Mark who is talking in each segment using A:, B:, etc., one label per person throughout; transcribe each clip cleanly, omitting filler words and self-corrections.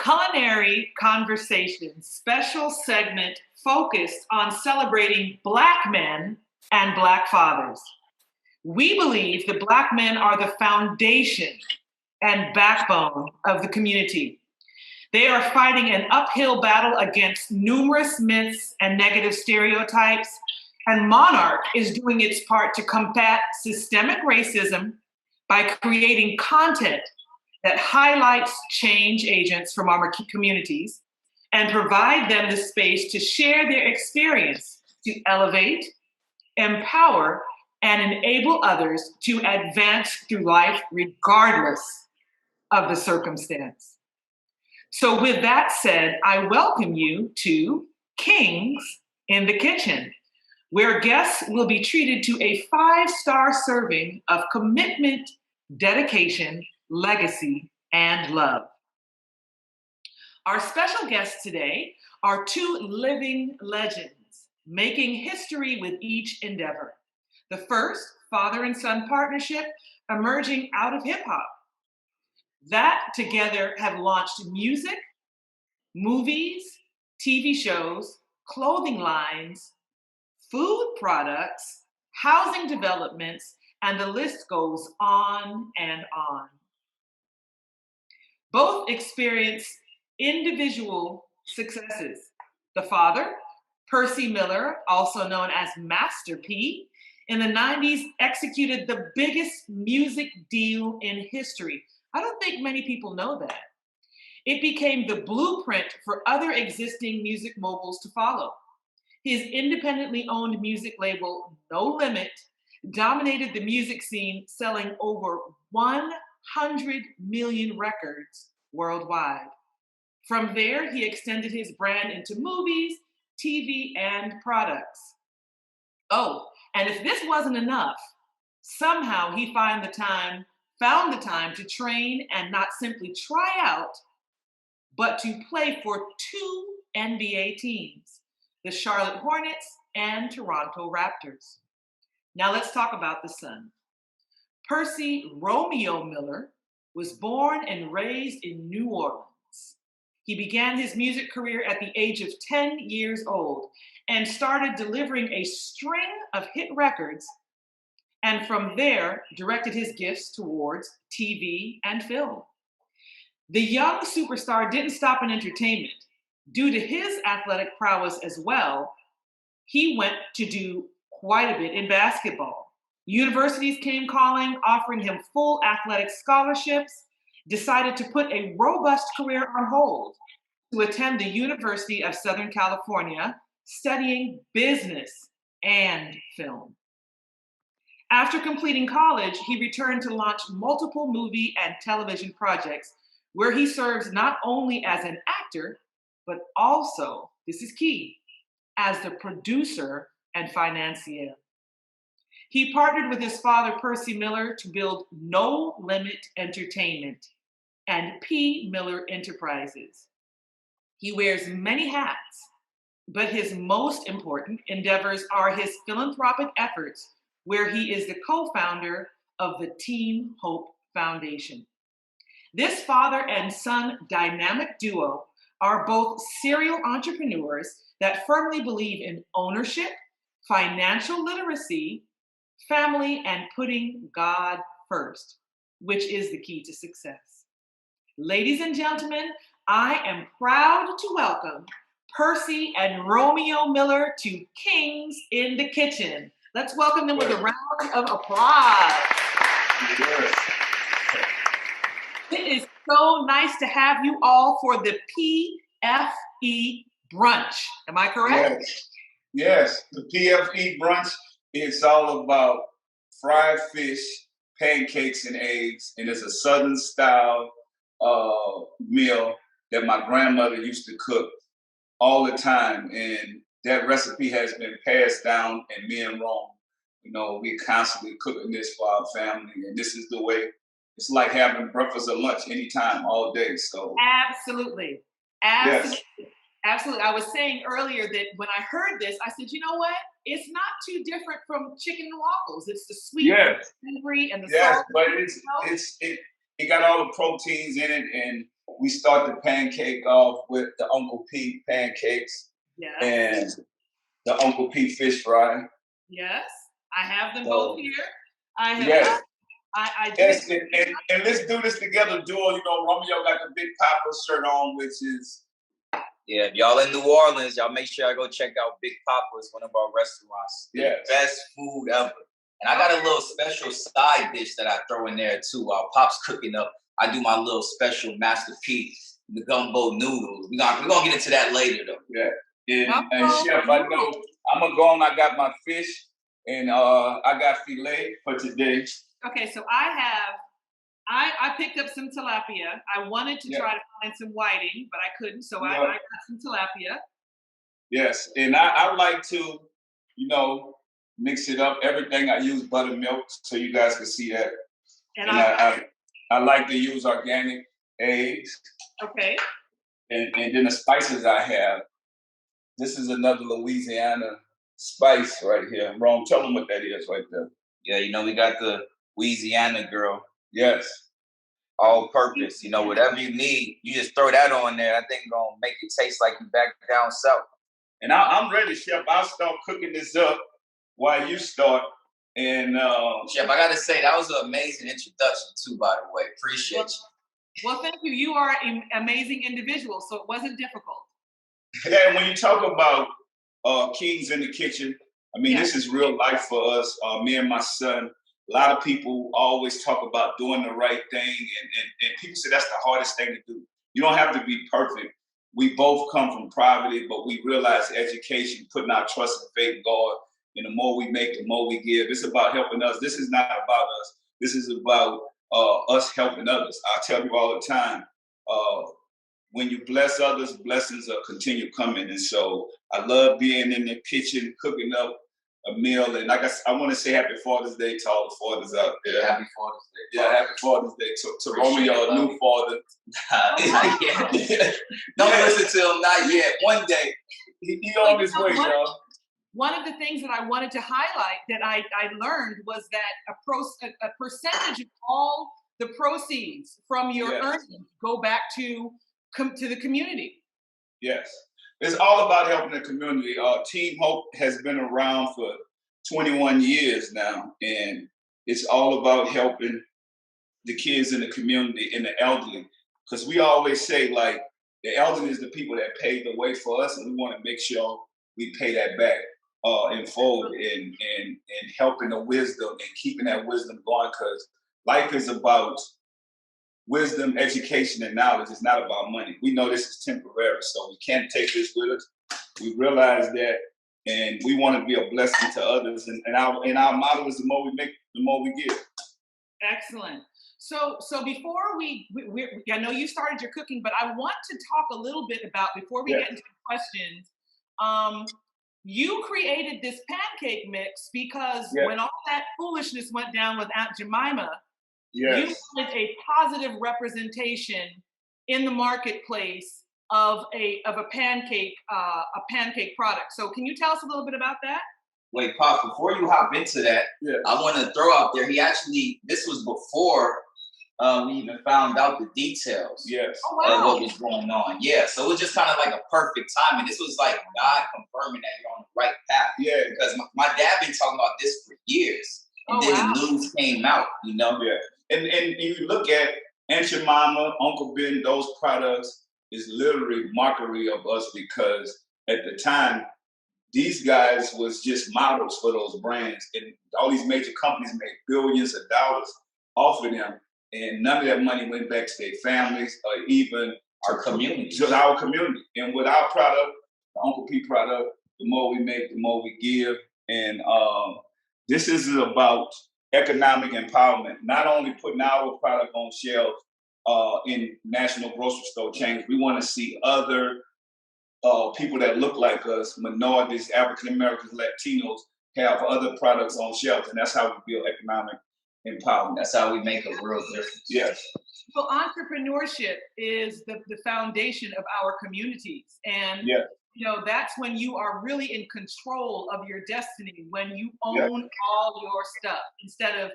A: Culinary Conversation special segment focused on celebrating Black men and Black fathers. We believe that Black men are the foundation and backbone of the community. They are fighting an uphill battle against numerous myths and negative stereotypes, and Monarch is doing its part to combat systemic racism by creating content that highlights change agents from our communities and provide them the space to share their experience to elevate, empower, and enable others to advance through life regardless of the circumstance. So with that said, I welcome you to Kings in the Kitchen, where guests will be treated to a 5-star serving of commitment, dedication, legacy, and love. Our special guests today are two living legends making history with each endeavor. The first, father and son partnership emerging out of hip hop. That together have launched music, movies, TV shows, clothing lines, food products, housing developments, and the list goes on and on. Both experience individual successes. The father, Percy Miller, also known as Master P, in the 90s executed the biggest music deal in history. I don't think many people know that. It became the blueprint for other existing music moguls to follow. His independently owned music label, No Limit, dominated the music scene, selling over 100 million records worldwide. From there, he extended his brand into movies, TV, and products. Oh, and if this wasn't enough, somehow he found the time to train and not simply try out, but to play for 2 NBA teams, the Charlotte Hornets and Toronto Raptors. Now let's talk about the son. Percy Romeo Miller was born and raised in New Orleans. He began his music career at the age of 10 years old and started delivering a string of hit records, and from there directed his gifts towards TV and film. The young superstar didn't stop in entertainment. Due to his athletic prowess as well, he went to do quite a bit in basketball. Universities came calling, offering him full athletic scholarships, decided to put a robust career on hold to attend the University of Southern California, studying business and film. After completing college, he returned to launch multiple movie and television projects where he serves not only as an actor, but also, this is key, as the producer and financier. He partnered with his father, Percy Miller, to build No Limit Entertainment and P. Miller Enterprises. He wears many hats, but his most important endeavors are his philanthropic efforts, where he is the co-founder of the Teen Hope Foundation. This father and son dynamic duo are both serial entrepreneurs that firmly believe in ownership, financial literacy, family, and putting God first, which is the key to success. Ladies and gentlemen, I am proud to welcome Percy and Romeo Miller to Kings in the Kitchen. Let's welcome them with a round of applause.
B: Yes.
A: It is so nice to have you all for the PFE Brunch. Am I correct?
B: Yes. The PFE Brunch, it's all about fried fish, pancakes, and eggs, and it's a Southern style meal that my grandmother used to cook all the time, and that recipe has been passed down. And me and Rome, we constantly cooking this for our family, and this is the way. It's like having breakfast or lunch anytime, all day. So
A: absolutely.
B: Yes.
A: Absolutely. I was saying earlier that when I heard this, I said, you know what? It's not too different from chicken and waffles. It's the sweet,
B: Yes.
A: and savory, and the
B: Yes,
A: salt.
B: but it got all the proteins in it, and we start the pancake off with the Uncle P pancakes
A: Yes.
B: and the Uncle P fish fry.
A: Yes. I have them
B: So,
A: both here. I have.
B: yes.
A: I did.
B: Yes, and let's do this together, duo. You know, Romeo got the Big Papa shirt on, which is
C: Yeah, if y'all in New Orleans, y'all make sure y'all go check out Big Papa's, one of our restaurants. The best food ever. And I got a little special side dish that I throw in there too. While Pop's cooking up, I do my little special masterpiece, the gumbo noodles. We're gonna get into that later though.
B: Yeah. And Chef, I know I'm gonna go on. I got my fish and I got filet for today.
A: Okay, so I picked up some tilapia. I wanted to try to find some whiting, but I couldn't, so I got some tilapia.
B: Yes, and I like to, you know, mix it up. Everything I use buttermilk, so you guys can see that. And I like to use organic eggs.
A: Okay.
B: And then the spices I have. This is another Louisiana spice right here. Rome, tell them what that is right there.
C: Yeah, you know, we got the Louisiana girl.
B: Yes.
C: All purpose. You know, whatever you need, you just throw that on there. I think gonna make it taste like you back down south.
B: And I'm ready, Chef. I'll start cooking this up while you start. And
C: Chef, I gotta say that was an amazing introduction too, by the way. Appreciate you.
A: Well, thank you. You are an amazing individual, so it wasn't difficult.
B: Yeah, when you talk about kings in the kitchen, I mean, this is real life for us. Me and my son. A lot of people always talk about doing the right thing, and people say that's the hardest thing to do. You don't have to be perfect. We both come from poverty, but we realize education, putting our trust and faith in God, and the more we make, the more we give. It's about helping us. This is not about us. This is about us helping others. I tell you all the time, when you bless others, blessings will continue coming. And so I love being in the kitchen, cooking up a meal. And I want to say Happy Father's Day to all the fathers out there.
C: Happy Father's Day.
B: Yeah, Happy Father's Day to Romeo, a new father.
C: Not yet. Don't listen to him, not yet. One day.
B: He on his way, y'all.
A: One of the things that I wanted to highlight that I learned was that a percentage of all the proceeds from your earnings go back to the community.
B: Yes. It's all about helping the community. Team Hope has been around for 21 years now, and it's all about helping the kids in the community and the elderly. Because we always say, like, the elderly is the people that paved the way for us, and we want to make sure we pay that back in full and helping the wisdom and keeping that wisdom going. Because life is about wisdom, education, and knowledge. Is not about money. We know this is temporary, so we can't take this with us. We realize that, and we want to be a blessing to others. And our motto is: the more we make, the more we give.
A: Excellent. So before we I know you started your cooking, but I want to talk a little bit about before we get into the questions. You created this pancake mix because when all that foolishness went down with Aunt Jemima. You wanted a positive representation in the marketplace of a pancake product. So can you tell us a little bit about that?
C: Wait, Pop, before you hop into that, I want to throw out there, this was before we even found out the details
A: of what
C: was going on. Yeah, so it was just kind of like a perfect timing. This was like God confirming that you're on the right path.
B: Yeah.
C: Because my dad been talking about this for years. And then the news came out, you know?
B: Yeah. And you look at Aunt Jemima, Uncle Ben, those products is literally mockery of us because at the time, these guys was just models for those brands. And all these major companies made billions of dollars off of them. And none of that money went back to their families or even
C: our community.
B: To our community. And with our product, the Uncle P product, the more we make, the more we give. And this is about economic empowerment, not only putting our product on shelves in national grocery store chains. We want to see other people that look like us, minorities, African Americans, Latinos, have other products on shelves, and that's how we build economic empowerment.
C: That's how we make a real difference.
B: Yes.
A: So entrepreneurship is the foundation of our communities, and you know that's when you are really in control of your destiny, when you own all your stuff instead of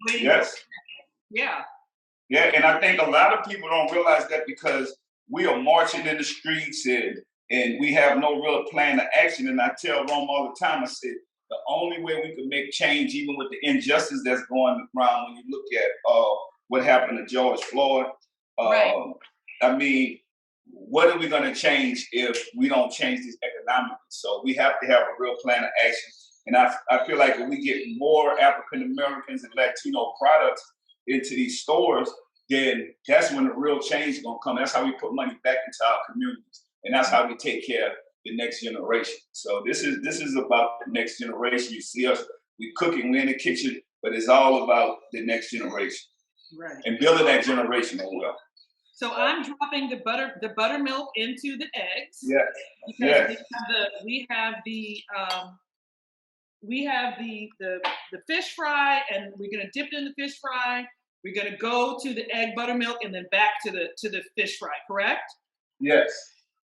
A: waiting.
B: Yes.
A: Yeah.
B: Yeah, and I think a lot of people don't realize that because we are marching in the streets and we have no real plan of action. And I tell Rome all the time, I said, the only way we can make change, even with the injustice that's going around, when you look at what happened to George Floyd,
A: Right.
B: I mean, what are we going to change if we don't change this economically? So we have to have a real plan of action. And I feel like if we get more African Americans and Latino products into these stores, then that's when the real change is going to come. That's how we put money back into our communities, and that's how we take care of the next generation. So this is about the next generation. You see us, we cooking, we're in the kitchen, but it's all about the next generation,
A: right?
B: And building that generational wealth.
A: So I'm dropping the buttermilk into the eggs.
B: Yes.
A: Because we have the fish fry, and we're gonna dip it in the fish fry. We're gonna go to the egg buttermilk and then back to the fish fry, correct?
B: Yes.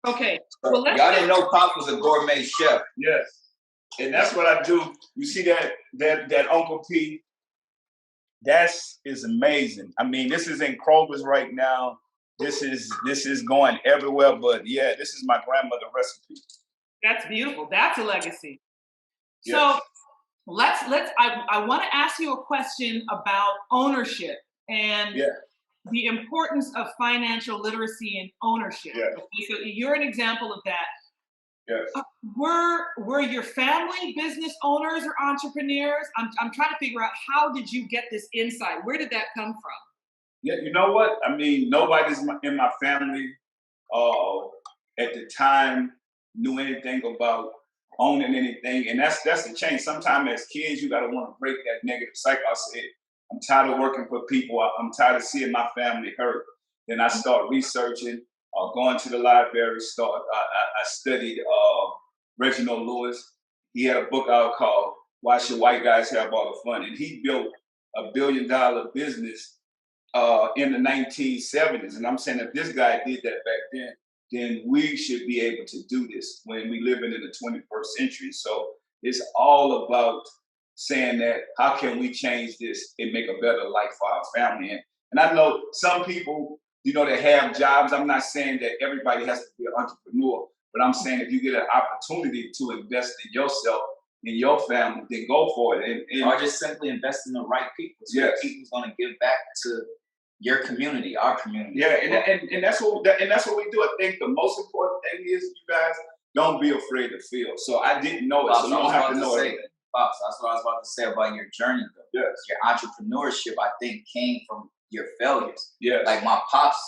A: Okay.
C: Well, y'all didn't know Pop was a gourmet chef.
B: Yes. And that's what I do. You see that Uncle P? That is amazing. I mean, this is in Kroger's right now. This is going everywhere, but yeah, this is my grandmother's recipe.
A: That's beautiful. That's a legacy.
B: Yes.
A: So I want to ask you a question about ownership and the importance of financial literacy and ownership.
B: Yes.
A: Okay, so you're an example of that.
B: Yes.
A: Were your family business owners or entrepreneurs? I'm trying to figure out, how did you get this insight? Where did that come from?
B: Yeah, you know what? I mean, nobody's in my family at the time knew anything about owning anything, and that's the change. Sometimes as kids, you gotta want to break that negative cycle. I said, I'm tired of working for people. I'm tired of seeing my family hurt. Then I start researching, going to the library. I studied Reginald Lewis. He had a book out called "Why Should White Guys Have All the Fun?" and he built $1 billion business in the 1970s. And I'm saying, if this guy did that back then we should be able to do this when we live in the 21st century. So it's all about saying that, how can we change this and make a better life for our family? And I know some people, they have jobs. I'm not saying that everybody has to be an entrepreneur, but I'm saying if you get an opportunity to invest in yourself, in your family, then go for it.
C: Or just simply invest in the right people. So people's going to give back to your community, our community.
B: Yeah, and that's what we do. I think the most important thing is, you guys, don't be afraid to fail. So I didn't know it, so you don't have to know everything.
C: Pops, that's what I was about to say about your journey, though.
B: Yes.
C: Your entrepreneurship, I think, came from your failures.
B: Yes.
C: Like my pops,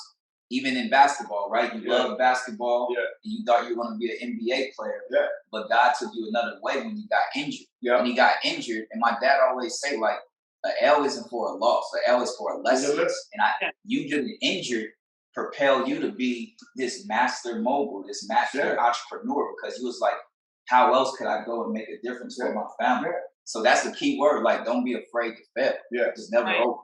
C: even in basketball, right? You love basketball, and you thought you were going to be an NBA player, but God took you another way when you got injured. Yeah. When you got injured, and my dad always say, like, an L isn't for a loss, an L is for a lesson. And you getting injured propelled you to be this master mogul, this master entrepreneur, because you was like, how else could I go and make a difference for my family? Yeah. So that's the key word, like, don't be afraid to fail. Yeah. It's never over.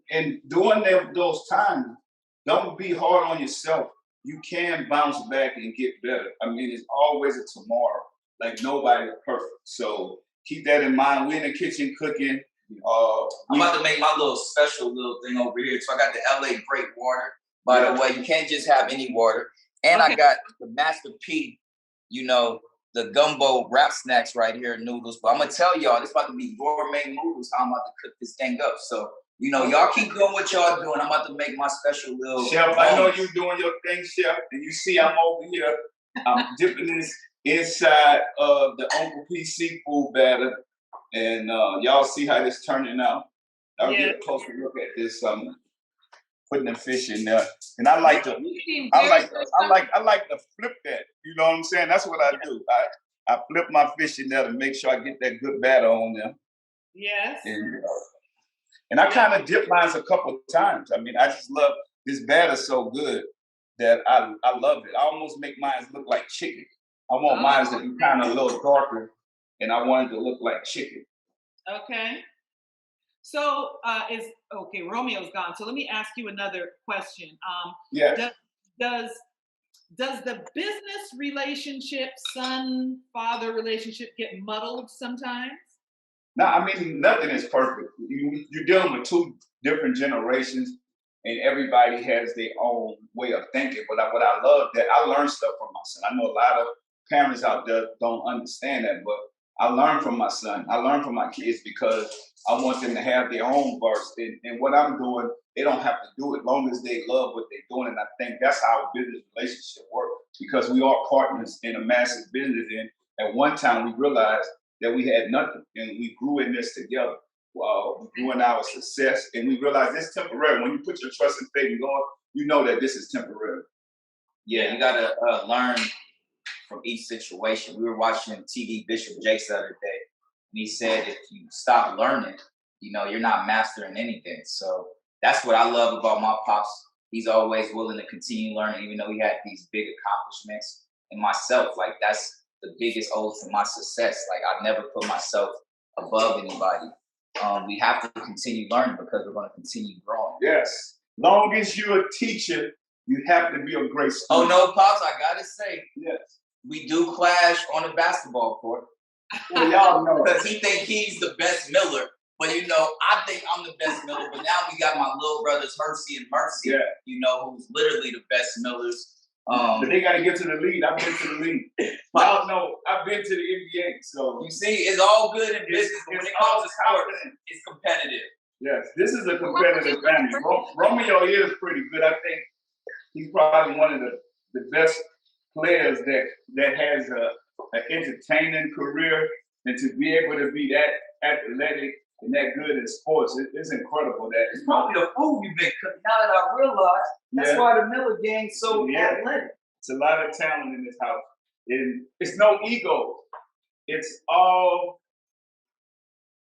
B: And during those times, don't be hard on yourself. You can bounce back and get better. I mean, it's always a tomorrow. Like, nobody's perfect. So keep that in mind. We're in the kitchen cooking.
C: I'm about to make my little special little thing over here. So I got the LA Great Water. By the way, you can't just have any water. And I got the Master P, the gumbo wrap snacks right here, noodles. But I'm going to tell y'all, this about to be gourmet noodles, how I'm about to cook this thing up. So, y'all keep doing what y'all doing. I'm about to make my special little
B: Chef, I know you doing your thing, Chef. And you see I'm over here. I'm dipping this inside of the Uncle P seafood batter. And y'all see how this turning out. I'll get a closer look at this. Putting the fish in there. And I like to flip that. You know what I'm saying? That's what I do. I flip my fish in there to make sure I get that good batter on there.
A: Yes.
B: And I kind of dip mine a couple of times. I mean, I just love this batter so good that I love it. I almost make mine look like chicken. I want mine to be kind of a little darker, and I want it to look like chicken.
A: Okay. So Romeo's gone. So let me ask you another question. Does the business relationship, son-father relationship, get muddled sometimes?
B: No, I mean, nothing is perfect. You're dealing with two different generations, and everybody has their own way of thinking. But what I love that I learned stuff from my son. I know a lot of parents out there don't understand that, but I learn from my son. I learn from my kids because I want them to have their own verse. And what I'm doing, they don't have to do it long as they love what they're doing. And I think that's how a business relationship works because we are partners in a massive business. And at one time, we realized that we had nothing, and we grew in this together. We grew in our success, and we realized it's temporary. When you put your trust and faith in God, you know that this is temporary.
C: Yeah, you gotta learn from each situation. We were watching TV Bishop Jakes the other day, and he said if you stop learning, you're not mastering anything. So that's what I love about my pops. He's always willing to continue learning, even though he had these big accomplishments. And myself, like that's the biggest oath to my success. Like I never put myself above anybody. We have to continue learning because we're going to continue growing.
B: Yes. Long as you're a teacher, you have to be a great student.
C: Oh no, Pops, I gotta say,
B: yes,
C: we do clash on the basketball court.
B: Well, y'all know.
C: Because he think he's the best Miller. But I think I'm the best Miller. But now we got my little brothers, Hersey and Mercy, who's literally the best Millers.
B: But they got to get to the league. I've been to the league. Y'all know I've been to the NBA. So
C: you see, it's all good in business, but when it comes to sports, it's competitive.
B: Yes, this is a competitive family. Romeo is pretty good. I think he's probably one of the best players that has an entertaining career, and to be able to be that athletic and that good in sports, it's incredible. That
C: it's probably the food you've been cooking. Now that I realize, that's why the Miller gang's so athletic.
B: It's a lot of talent in this house. And it's no ego. It's all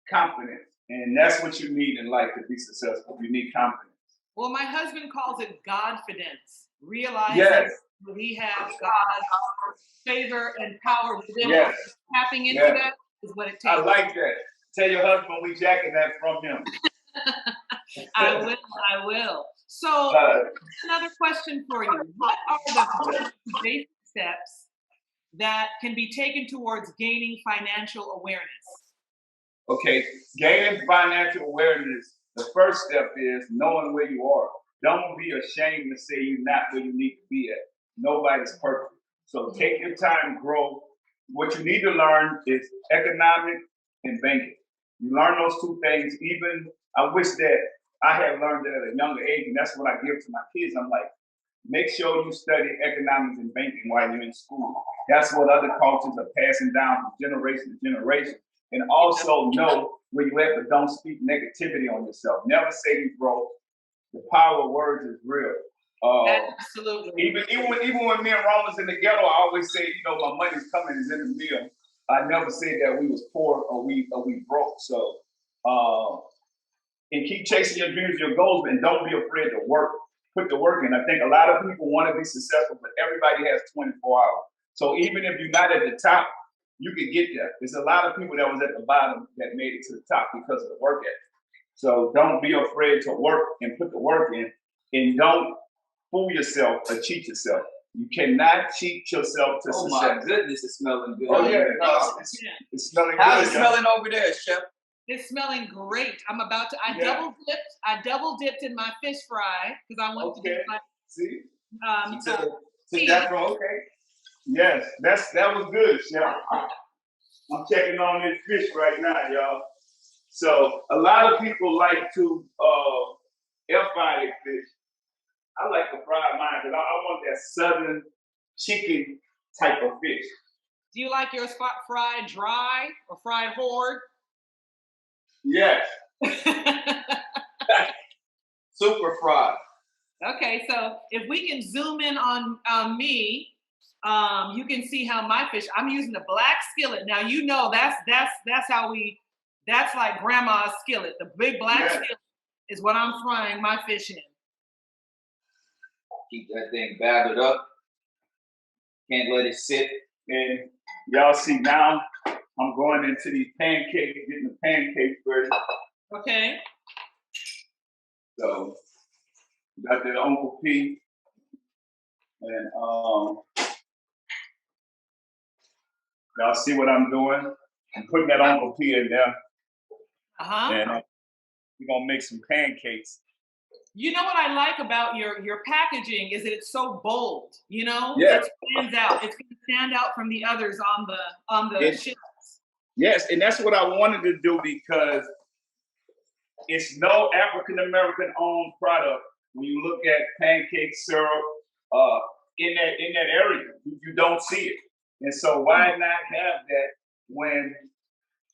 B: confidence. And that's what you need in life to be successful. You need confidence.
A: Well, my husband calls it Godfidence. Realizing we have God's favor and power within us. Tapping into that is what it takes.
B: I like that. Tell your husband we jacking that from him.
A: I will. So another question for you. What are the basic steps that can be taken towards gaining financial awareness?
B: Okay, gaining financial awareness, the first step is knowing where you are. Don't be ashamed to say you're not where you need to be at. Nobody's perfect. So take your time, grow. What you need to learn is economics and banking. You learn those two things. Even I wish that I had learned that at a younger age, and that's what I give to my kids. I'm like, make sure you study economics and banking while you're in school. That's what other cultures are passing down from generation to generation. And also know where you at, but don't speak negativity on yourself. Never say you broke. The power of words is real.
A: Absolutely.
B: Even when me and Ron was in the ghetto, I always say, my money's coming, is in the meal. I never said that we was poor or we broke. So, and keep chasing your dreams, your goals, and don't be afraid to work. Put the work in. I think a lot of people want to be successful, but everybody has 24 hours. So even if you're not at the top, you can get there. There's a lot of people that was at the bottom that made it to the top because of the work ethic. So don't be afraid to work and put the work in, and don't fool yourself or cheat yourself. You cannot cheat yourself to success.
C: Oh my goodness, it's smelling good.
B: Oh yeah, it's smelling good.
C: How's it smelling over there, Chef?
A: It's smelling great. I'm about to. I double dipped in my fish fry because I wanted to do my.
B: See.
C: Took that from
B: Yes, that was good, Chef. I'm checking on this fish right now, y'all. So a lot of people like to air fry their fish. I like to fry mine because I want that southern chicken type of fish.
A: Do you like yours fried dry or fried hard?
B: Yes.
C: Super fried.
A: Okay, so if we can zoom in on me, you can see how my fish. I'm using the black skillet. Now that's like grandma's skillet. The big black skillet is what I'm frying my fish in.
C: Keep that thing battered up. Can't let it sit.
B: And y'all see now, I'm going into these pancakes, getting the pancakes ready.
A: Okay.
B: So, got that Uncle P. And y'all see what I'm doing? I'm putting that Uncle P in there. And we're gonna make some pancakes.
A: You know what I like about your packaging is that it's so bold. You know,
B: Yeah.
A: it stands out. It's going to stand out from the others on the shelves.
B: Yes, and that's what I wanted to do because it's no African American owned product. When you look at pancake syrup in that area, you don't see it. And so why not have that when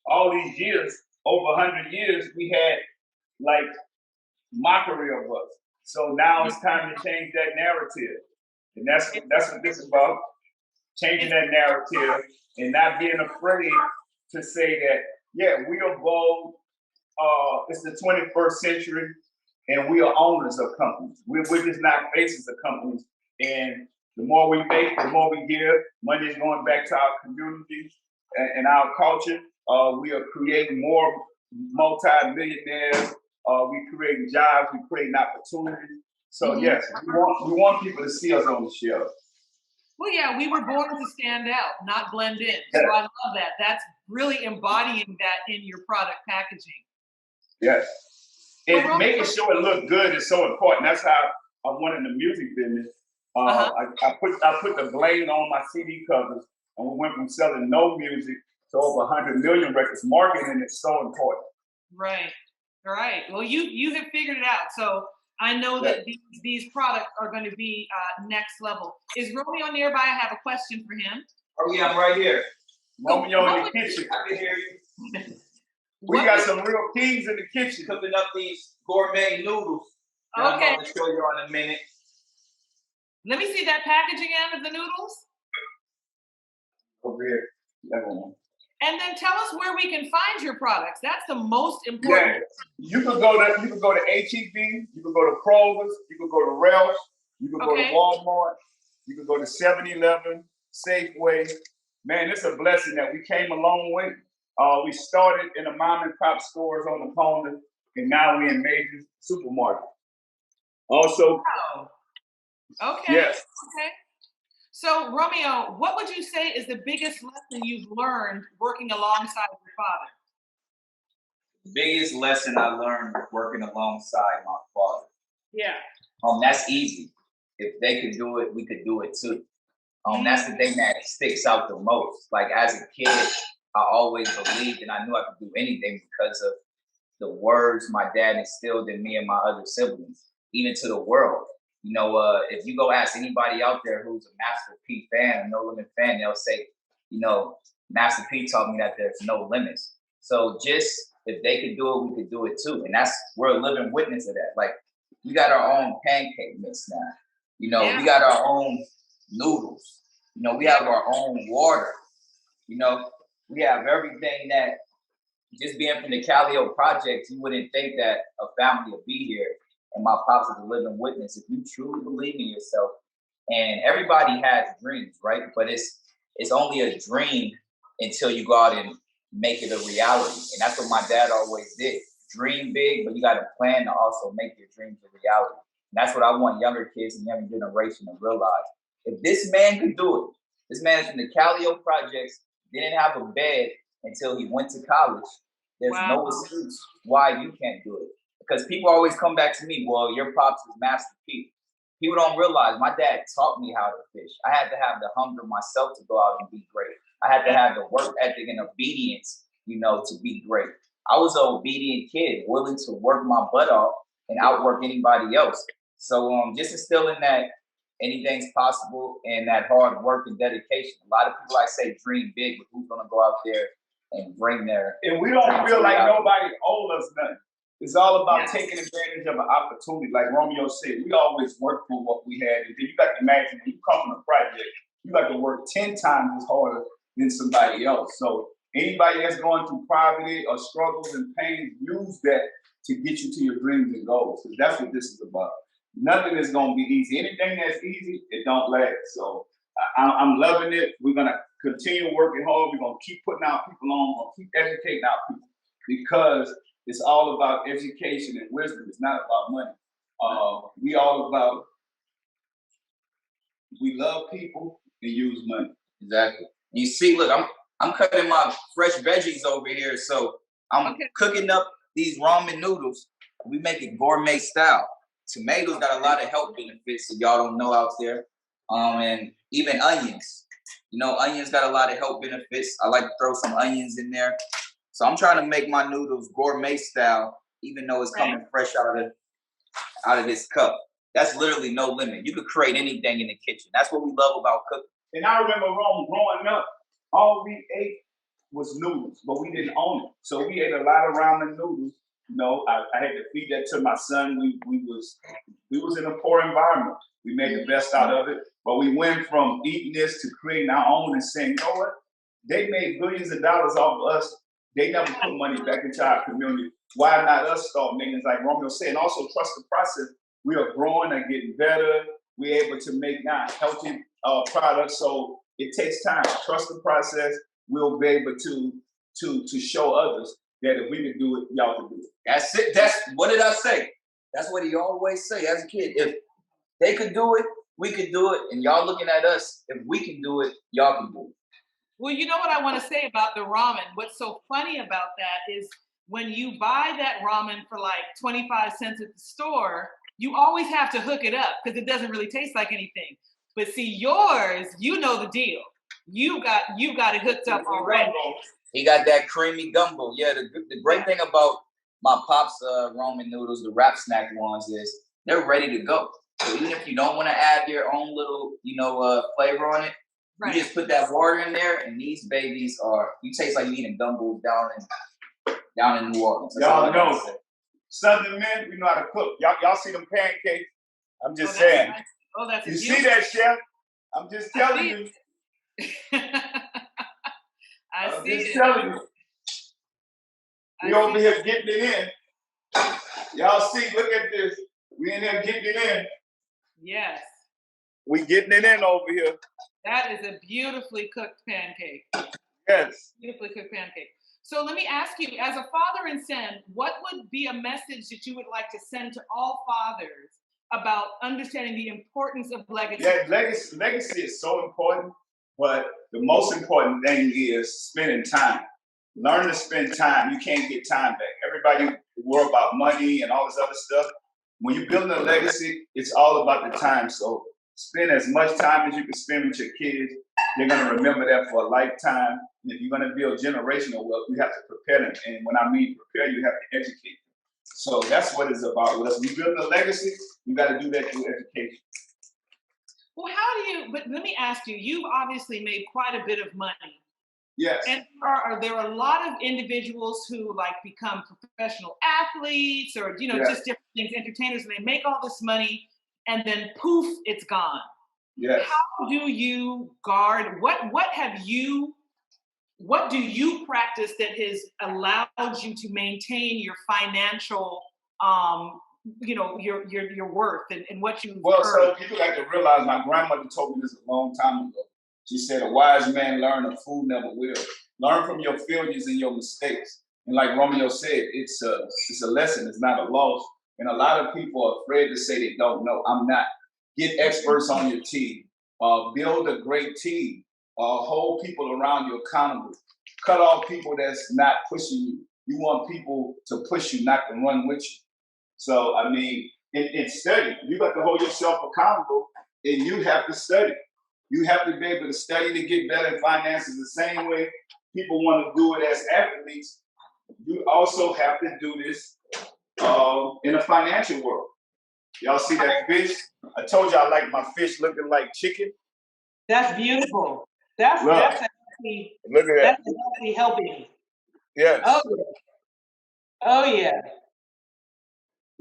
B: all these years, over 100 years, we had like mockery of us. So now it's time to change that narrative. And that's what this is about. Changing that narrative and not being afraid to say that, yeah, we are bold. It's the 21st century and we are owners of companies. We're just not faces of companies. And the more we make, the more we give. Money is going back to our community and our culture. We are creating more multi-millionaires. We creating jobs. We creating opportunities. So yes, we want people to see us on the shelf.
A: Well, yeah, we were born to stand out, not blend in. So I love that. That's really embodying that in your product packaging.
B: Yes. And making sure it look good is so important. That's how I went in the music business. I put the blame on my CD covers, and we went from selling no music to over 100 million records. Marketing is so important.
A: Right. All right. Well, you have figured it out. So I know that these products are going to be next level. Is Romeo nearby? I have a question for him.
C: Oh yeah, I'm right here.
B: Romeo in the kitchen.
C: I can hear you.
B: We got some real kings in the kitchen.
C: Cooking up these gourmet noodles.
A: Okay.
C: I'm going to show you in a minute.
A: Let me see that packaging end of the noodles.
B: Over here.
A: And then tell us where we can find your products. That's the most important.
B: Yeah. You can go to HEB, you can go to Kroger's, you can go to Ralph's, you can go to Walmart, you can go to 7-Eleven, Safeway. Man, it's a blessing that we came a long way. We started in the mom and pop stores on the corner, and now we're in major supermarkets. Also,
A: okay.
B: Yes.
A: Okay. So, Romeo, what would you say is the biggest lesson you've learned working alongside your father?
C: The biggest lesson I learned working alongside my father.
A: Yeah.
C: That's easy. If they could do it, we could do it too. That's the thing that sticks out the most. Like as a kid, I always believed and I knew I could do anything because of the words my dad instilled in me and my other siblings, even to the world. You know, if you go ask anybody out there who's a Master P fan, a No Limit fan, they'll say, you know, Master P taught me that there's no limits. So just if they could do it, we could do it too. And we're a living witness of that. Like we got our own pancake mix now. You know, we got our own noodles. You know, we have our own water. You know, we have everything that just being from the Calio project, you wouldn't think that a family would be here. And my pops is a living witness. If you truly believe in yourself, and everybody has dreams, right? But it's only a dream until you go out and make it a reality. And that's what my dad always did. Dream big, but you got to plan to also make your dreams a reality. And that's what I want younger kids and younger generation to realize. If this man could do it, this man is from the Calio projects, didn't have a bed until he went to college. There's no excuse why you can't do it. Because people always come back to me, well, your pops is Master P. People don't realize my dad taught me how to fish. I had to have the hunger myself to go out and be great. I had to have the work ethic and obedience, you know, to be great. I was an obedient kid, willing to work my butt off and outwork anybody else. So just instilling that anything's possible and that hard work and dedication. A lot of people, I say, dream big, but who's going to go out there and bring their...
B: And we don't feel like nobody owes us nothing. It's all about taking advantage of an opportunity. Like Romeo said, we always work for what we had. And then you got to imagine, when you come from a project, you got to work 10 times as harder than somebody else. So anybody that's going through poverty or struggles and pain, use that to get you to your dreams and goals. Because that's what this is about. Nothing is going to be easy. Anything that's easy, it don't last. So I'm loving it. We're going to continue working hard. We're going to keep putting our people on. We're going to keep educating our people because it's all about education and wisdom. It's not about money. We all about, we love people and use money.
C: Exactly. You see, look, I'm cutting my fresh veggies over here. So I'm cooking up these ramen noodles. We make it gourmet style. Tomatoes got a lot of health benefits that y'all don't know out there. And even onions. You know, onions got a lot of health benefits. I like to throw some onions in there. So I'm trying to make my noodles gourmet style, even though it's coming fresh out of this cup. That's literally no limit. You could create anything in the kitchen. That's what we love about cooking.
B: And I remember growing up, all we ate was noodles, but we didn't own it. So we ate a lot of ramen noodles. You know, I had to feed that to my son. We was in a poor environment. We made the best out of it, but we went from eating this to creating our own and saying, you know what? They made billions of dollars off of us. They never put money back into our community. Why not us start making it, like Romeo said, and also trust the process. We are growing and getting better. We're able to make now healthy products. So it takes time. Trust the process. We'll be able to show others that if we can do it, y'all can do it.
C: That's it. That's what did I say? That's what he always say as a kid. If they could do it, we could do it. And y'all looking at us, if we can do it, y'all can do it.
A: Well, you know what I want to say about the ramen? What's so funny about that is when you buy that ramen for like 25 cents at the store, you always have to hook it up because it doesn't really taste like anything. But see, yours, you know the deal. You got it hooked up already.
C: He got that creamy gumbo. Yeah, the great thing about my Pop's ramen noodles, the wrap snack ones, is they're ready to go. So even if you don't want to add your own little, flavor on it, you just put that water in there, and these babies you taste like you eating gumbo down in New Orleans. That's
B: y'all know, Southern men, we know how to cook. Y'all see them pancakes? I'm just saying.
A: Nice. Oh, that's
B: you see that, chef? I'm just telling you.
A: I'm just
B: telling you. We over here getting it in. Y'all see, look at this. We in here getting it in.
A: Yes.
B: We getting it in over here.
A: That is a beautifully cooked pancake.
B: Yes.
A: Beautifully cooked pancake. So let me ask you, as a father and son, what would be a message that you would like to send to all fathers about understanding the importance of legacy?
B: Yeah, legacy is so important, but the most important thing is spending time. Learn to spend time. You can't get time back. Everybody worry about money and all this other stuff. When you're building a legacy, it's all about the time. So spend as much time as you can spend with your kids. They're going to remember that for a lifetime. And if you're going to build generational wealth, you have to prepare them. And when I mean prepare, you have to educate them. So that's what it's about with us. When you're building a legacy, you got to do that through education.
A: Well, but let me ask you, you've obviously made quite a bit of money.
B: Yes.
A: And there are a lot of individuals who like become professional athletes or, just different things, entertainers, and they make all this money and then poof, it's gone.
B: Yes.
A: How do you guard, what do you practice that has allowed you to maintain your financial, your worth and what you've earned?
B: So people got to realize, my grandmother told me this a long time ago. She said, a wise man learn, a fool never will. Learn from your failures and your mistakes. And like Romeo said, it's a lesson, it's not a loss. And a lot of people are afraid to say they don't know. I'm not. Get experts on your team. Build a great team. Hold people around you accountable. Cut off people that's not pushing you. You want people to push you, not to run with you. So, I mean, in study, you got to hold yourself accountable, and you have to study. You have to be able to study to get better in finances the same way people want to do it as athletes. You also have to do this in a financial world. Y'all see that fish? I told you I like my fish looking like chicken.
A: That's beautiful. That's actually,
B: look at that.
A: That's actually helping.
B: Yes.
A: Oh yeah.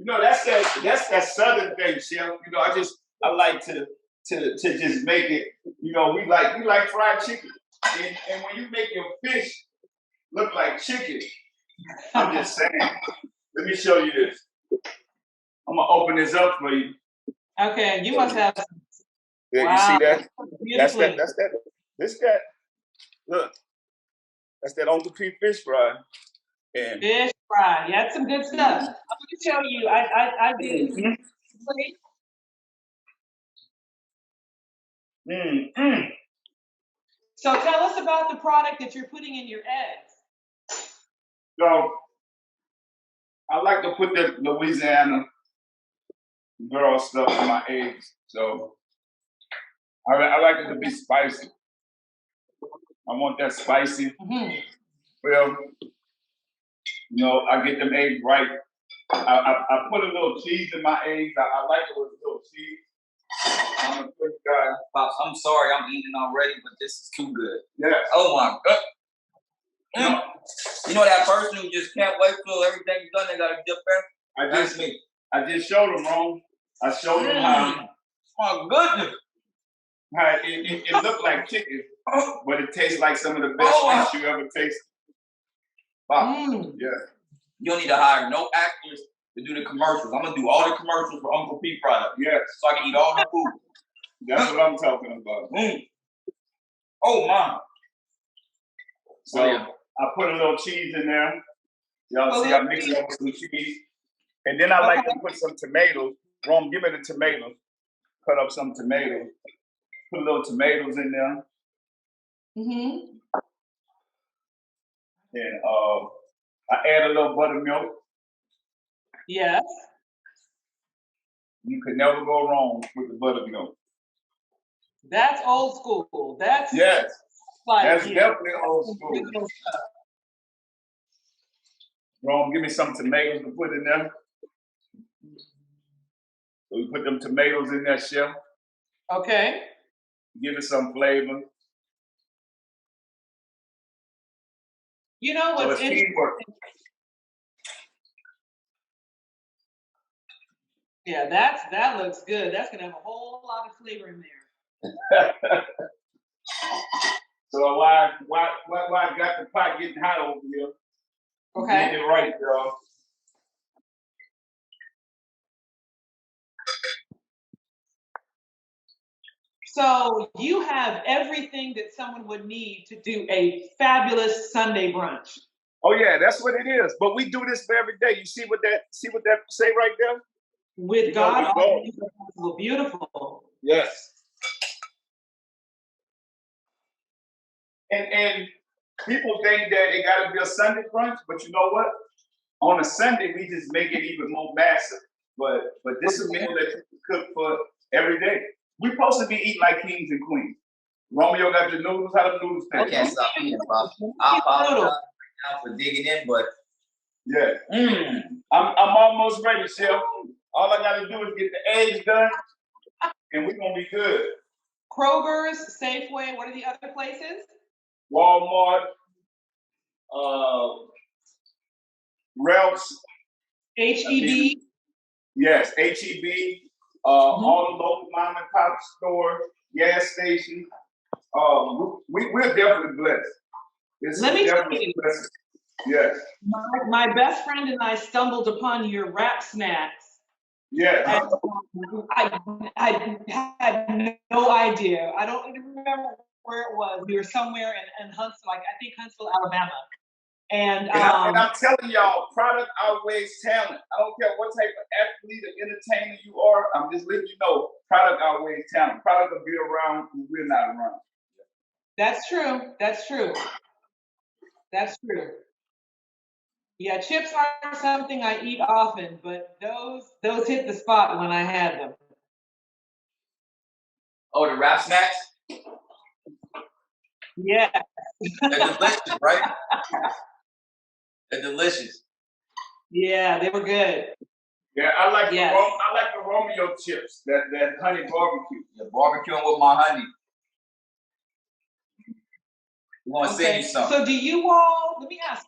B: That's that Southern thing, Chef. I like to just make it. We like fried chicken, and when you make your fish look like chicken, I'm just saying. Let me show you this. I'm gonna open this up for you.
A: Okay, you must have.
B: Yeah,
A: wow.
B: You see that? That's that. Look, that's that Uncle P fish fry. And
A: fish fry. Yeah, that's some good stuff. I'm gonna show you. I did. So tell us about the product that you're putting in your eggs.
B: So I like to put the Louisiana girl stuff in my eggs. So I like it to be spicy. I want that spicy.
A: Mm-hmm.
B: Well, you know, I get them eggs right. I put a little cheese in my eggs. I like it with a little cheese. I'm a good guy.
C: Pops, I'm sorry I'm eating already, but this is too good.
B: Yes.
C: Oh my God. You know that person who just can't wait till everything's done, they gotta dip in? That's me.
B: I just showed them, Rome. I showed them how.
C: Oh goodness.
B: How it looked like chicken, but it tastes like some of the best fish you ever tasted. Wow. Yeah.
C: You don't need to hire no actors to do the commercials. I'm gonna do all the commercials for Uncle P product.
B: Yes.
C: So I can eat all the food.
B: That's what I'm talking about.
C: Oh my.
B: So I put a little cheese in there. Y'all see I mix it up with some cheese. And then I like to put some tomatoes. Rome, give me the tomatoes. Cut up some tomatoes. Put a little tomatoes in there.
A: Mm-hmm.
B: And I add a little buttermilk.
A: Yes.
B: You could never go wrong with the buttermilk.
A: That's old school. That's
B: definitely old school. Rome, give me some tomatoes to put in there. So we put them tomatoes in there, Chef.
A: Okay.
B: Give it some flavor.
A: You know what's interesting? Yeah, that looks good. That's gonna have a whole lot of flavor in there.
B: So why I got the pot getting hot over here?
A: Okay.
B: Getting it right, girl.
A: So you have everything that someone would need to do a fabulous Sunday brunch.
B: Oh yeah, that's what it is. But we do this for every day. You see what that say right there?
A: With God, all things are possible. Beautiful.
B: Yes. And people think that it got to be a Sunday brunch, but you know what? On a Sunday, we just make it even more massive. But this is a meal that you can cook for every day. We're supposed to be eating like kings and queens. Romeo got the noodles. How the noodles taste?
C: I can't stop eating, Pop. I apologize right now for digging in, but
B: yeah. I'm almost ready, Chef. All I got to do is get the eggs done, and we're going to be good.
A: Kroger's, Safeway, what are the other places?
B: Walmart, Ralph's.
A: HEB.
B: Yes, HEB. All the local mom and pop stores, gas stations. We're definitely blessed.
A: Let me tell you.
B: Blessed. Yes.
A: My best friend and I stumbled upon your wrap snacks.
B: Yes.
A: I had no idea. I don't even remember where it was. We were somewhere in Huntsville, I think Huntsville, Alabama. And
B: I'm telling y'all, product outweighs talent. I don't care what type of athlete or entertainer you are. I'm just letting you know, product outweighs talent. Product will be around when we're not around.
A: That's true. That's true. That's true. Yeah, chips aren't something I eat often, but those hit the spot when I had them.
C: Oh, the wrap snacks?
A: Yeah.
C: They're delicious, right? They're delicious.
A: Yeah, they were good.
B: Yeah, I like the Romeo chips, that honey barbecue.
C: Yeah, barbecuing with my honey. We want to send you something.
A: So do you all, let me ask,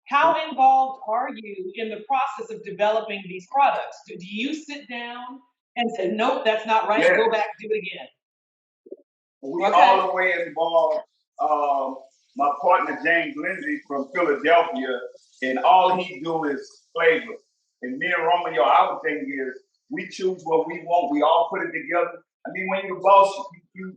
A: how involved are you in the process of developing these products? Do you sit down and say, nope, that's not right, go back, do it again?
B: We all the way involved. My partner, James Lindsay from Philadelphia, and all he do is flavor. And me and Romeo, our thing is, we choose what we want, we all put it together. I mean, when you're the boss, you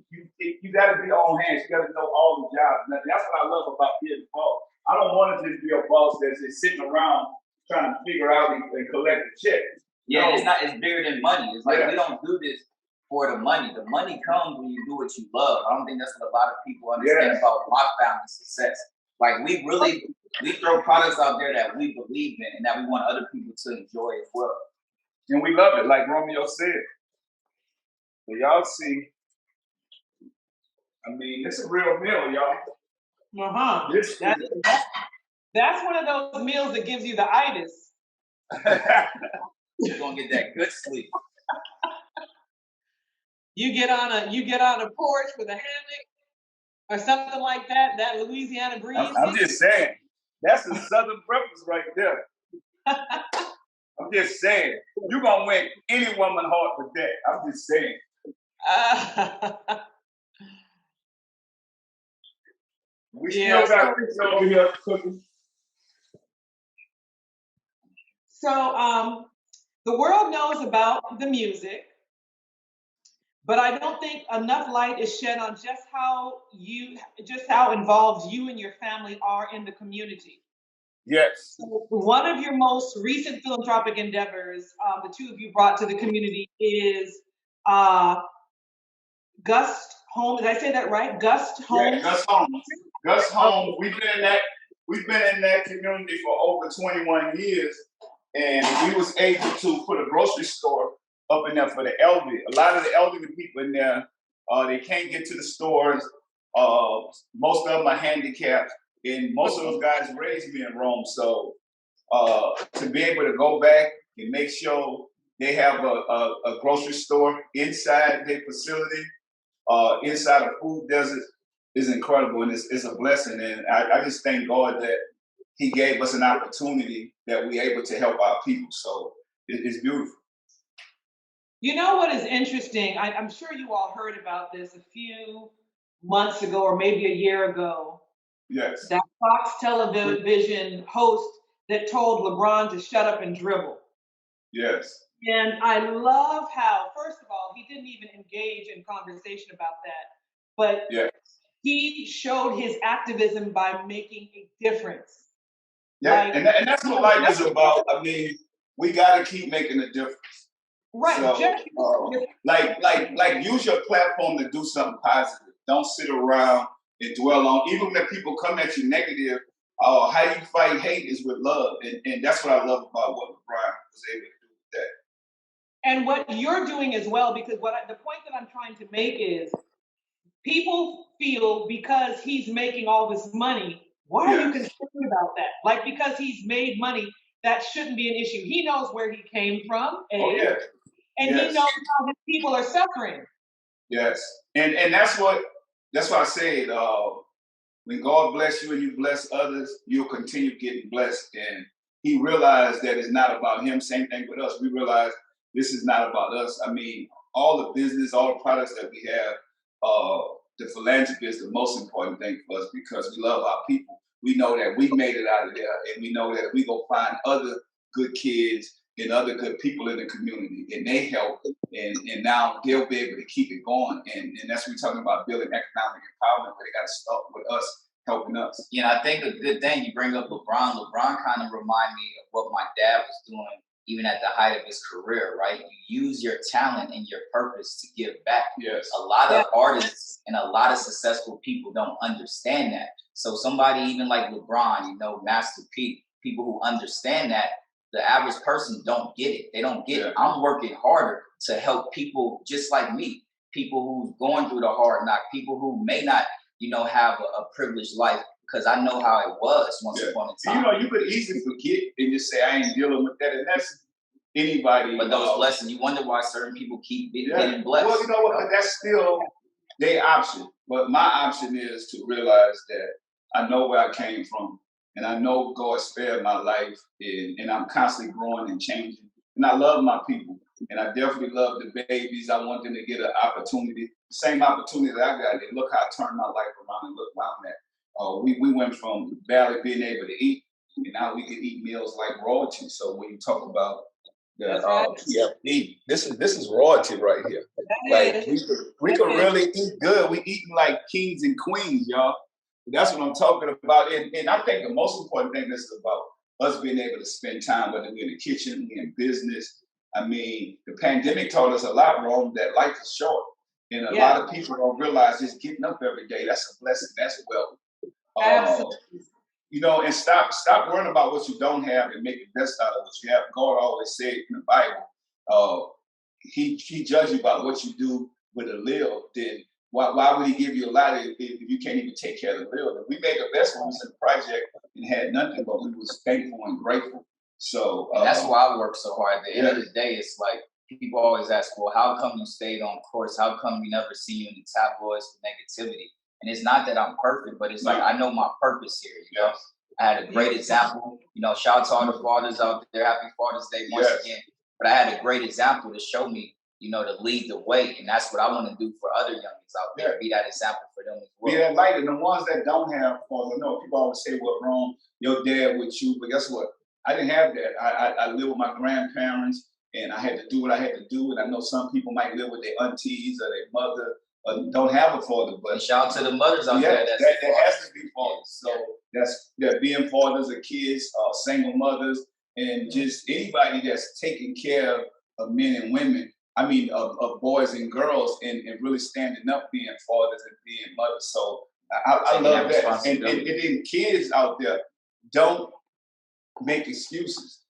B: got to be on hands. You got to know all the jobs. And that's what I love about being a boss. I don't want to just be a boss that's just sitting around trying to figure out and collect a check.
C: Yeah, it's bigger than money. It's like we don't do this for the money. The money comes when you do what you love. I don't think that's what a lot of people understand about my family's success. Like we really we throw products out there that we believe in and that we want other people to enjoy as well.
B: And we love it, like Romeo said. So y'all see, I mean, it's a real meal, y'all.
A: Uh-huh. That's one of those meals that gives you the itis.
C: You're gonna get that good sleep.
A: You get on a porch with a hammock or something like that. That Louisiana breeze.
B: I'm just saying, that's a Southern breakfast right there. I'm just saying, you're gonna win any woman heart with that. I'm just saying. We still got Chris over here cooking.
A: So the world knows about the music, but I don't think enough light is shed on just how involved you and your family are in the community.
B: Yes.
A: So one of your most recent philanthropic endeavors, the two of you brought to the community, is Gus Holmes. Did I say that right? Gus Holmes.
B: Yeah, Gus Holmes. Gus Holmes. We've been in that community for over 21 years, and we was able to put a grocery store up in there for the elderly. A lot of the elderly people in there, they can't get to the stores. Most of them are handicapped, and most of those guys raised me in Rome. So to be able to go back and make sure they have a grocery store inside their facility, inside a food desert, is incredible, and it's a blessing. And I just thank God that He gave us an opportunity that we're able to help our people. So it's beautiful.
A: You know what is interesting? I'm sure you all heard about this a few months ago or maybe a year ago.
B: Yes.
A: That Fox television host that told LeBron to shut up and dribble.
B: Yes.
A: And I love how, first of all, he didn't even engage in conversation about that, but
B: yes.
A: He showed his activism by making a difference.
B: Yeah, like, and that's what life is about. I mean, we got to keep making a difference.
A: Right.
B: So, like, use your platform to do something positive. Don't sit around and dwell on. Even when people come at you negative, how you fight hate is with love, and that's what I love about what LeBron was able to do with that.
A: And what you're doing as well, because the point that I'm trying to make is, people feel because he's making all this money, why are you concerned about that? Like, because he's made money, that shouldn't be an issue. He knows where he came from, and he knows how his people are suffering.
B: Yes, and that's what I said. When God bless you and you bless others, you'll continue getting blessed. And he realized that it's not about him. Same thing with us. We realize this is not about us. I mean, all the business, all the products that we have, the philanthropy is the most important thing for us because we love our people. We know that we made it out of there, and we know that if we go find other good kids and other good people in the community, and they help, and now they'll be able to keep it going. And that's what we're talking about, building economic empowerment, but they got to start with us helping us.
C: You know, I think a good thing you bring up LeBron. LeBron kind of remind me of what my dad was doing even at the height of his career, right? You use your talent and your purpose to give back.
B: Yes.
C: A lot of artists and a lot of successful people don't understand that. So somebody even like LeBron, you know, Master P, people who understand that, the average person don't get it. They don't get it. I'm working harder to help people just like me, people who's going through the hard knock, people who may not, you know, have a privileged life, because I know how it was once upon a time.
B: You know, you could easily forget and just say, I ain't dealing with that. And that's anybody.
C: But those blessings, you wonder why certain people keep getting blessed.
B: Well, you know what? But that's still their option. But my option is to realize that I know where I came from. And I know God spared my life. And I'm constantly growing and changing. And I love my people. And I definitely love the babies. I want them to get an opportunity. The same opportunity that I got. And look how I turned my life around and look where I'm at. We went from barely being able to eat, and now we can eat meals like royalty. So when you talk about the PFE, this is royalty right here. Like we could really eat good. We eating like kings and queens, y'all. That's what I'm talking about. And I think the most important thing is about us being able to spend time, whether we're in the kitchen, we're in business. I mean, the pandemic taught us a lot, Rome, that life is short. And a lot of people don't realize just getting up every day, that's a blessing, that's wealth.
A: Absolutely.
B: and stop worrying about what you don't have and make the best out of what you have. God always said in the Bible, he judges you about what you do with a little. Then why would he give you a lot if you can't even take care of the little? We made the best when we was in the project and had nothing, but we was thankful and grateful. So
C: and that's why I work so hard. At the end of the day, it's like people always ask, well, how come you stayed on course? How come we never see you in the tabloids for negativity? And it's not that I'm perfect, but it's like I know my purpose here. You know, I had a great example. Shout out to all the fathers out there. Happy Father's Day once again. But I had a great example to show me, to lead the way. And that's what I want to do for other youngins out there. Be that example for them as well.
B: Be that light. And the ones that don't have fathers, people always say, what wrong? Your dad with you. But guess what? I didn't have that. I lived with my grandparents and I had to do what I had to do. And I know some people might live with their aunties or their mother or don't have a father. But
C: shout out to the mothers out there.
B: That has to be fathers. So they're being fathers of kids, single mothers, and just anybody that's taking care of men and women. I mean, of boys and girls, and really standing up, being fathers and being mothers. So I love that. And then kids out there, don't make excuses.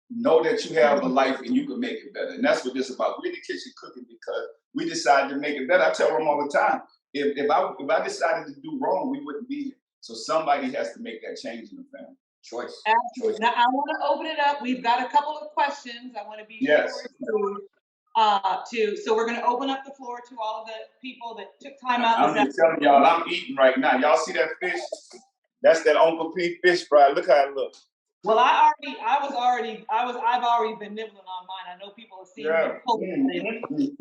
B: Know that you have a life and you can make it better. And that's what this is about. We're in the kitchen cooking because we decided to make it better. I tell them all the time, if I decided to do wrong, we wouldn't be here. So somebody has to make that change in the family.
A: Choice. Now I want to open it up. We've got a couple of questions. I want to be sure so we're going to open up the floor to all of the people that took time out.
B: I'm just telling y'all, I'm eating right now. Y'all see that fish? That's that Uncle Pete fish fry. Look how it looks.
A: Well, I've already been nibbling on mine. I know people have seen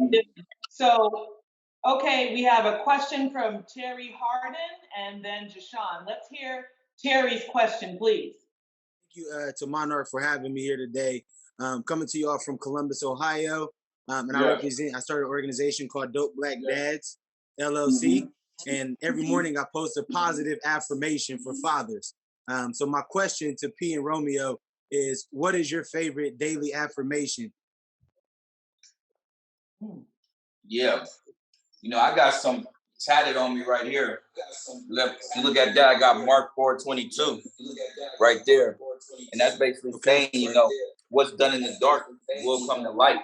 A: me. So, okay, we have a question from Terry Harden and then Jashawn. Let's hear Terry's question, please.
D: Thank you to Monarch for having me here today. Coming to you all from Columbus, Ohio. And I started an organization called Dope Black Dads, LLC. And every morning I post a positive affirmation for fathers. So my question to Pean Romeo is, what is your favorite daily affirmation?
C: Yeah. I got some tatted on me right here. You look at that, I got Mark 4:22 right there. And that's basically saying, what's done in the dark will come to light.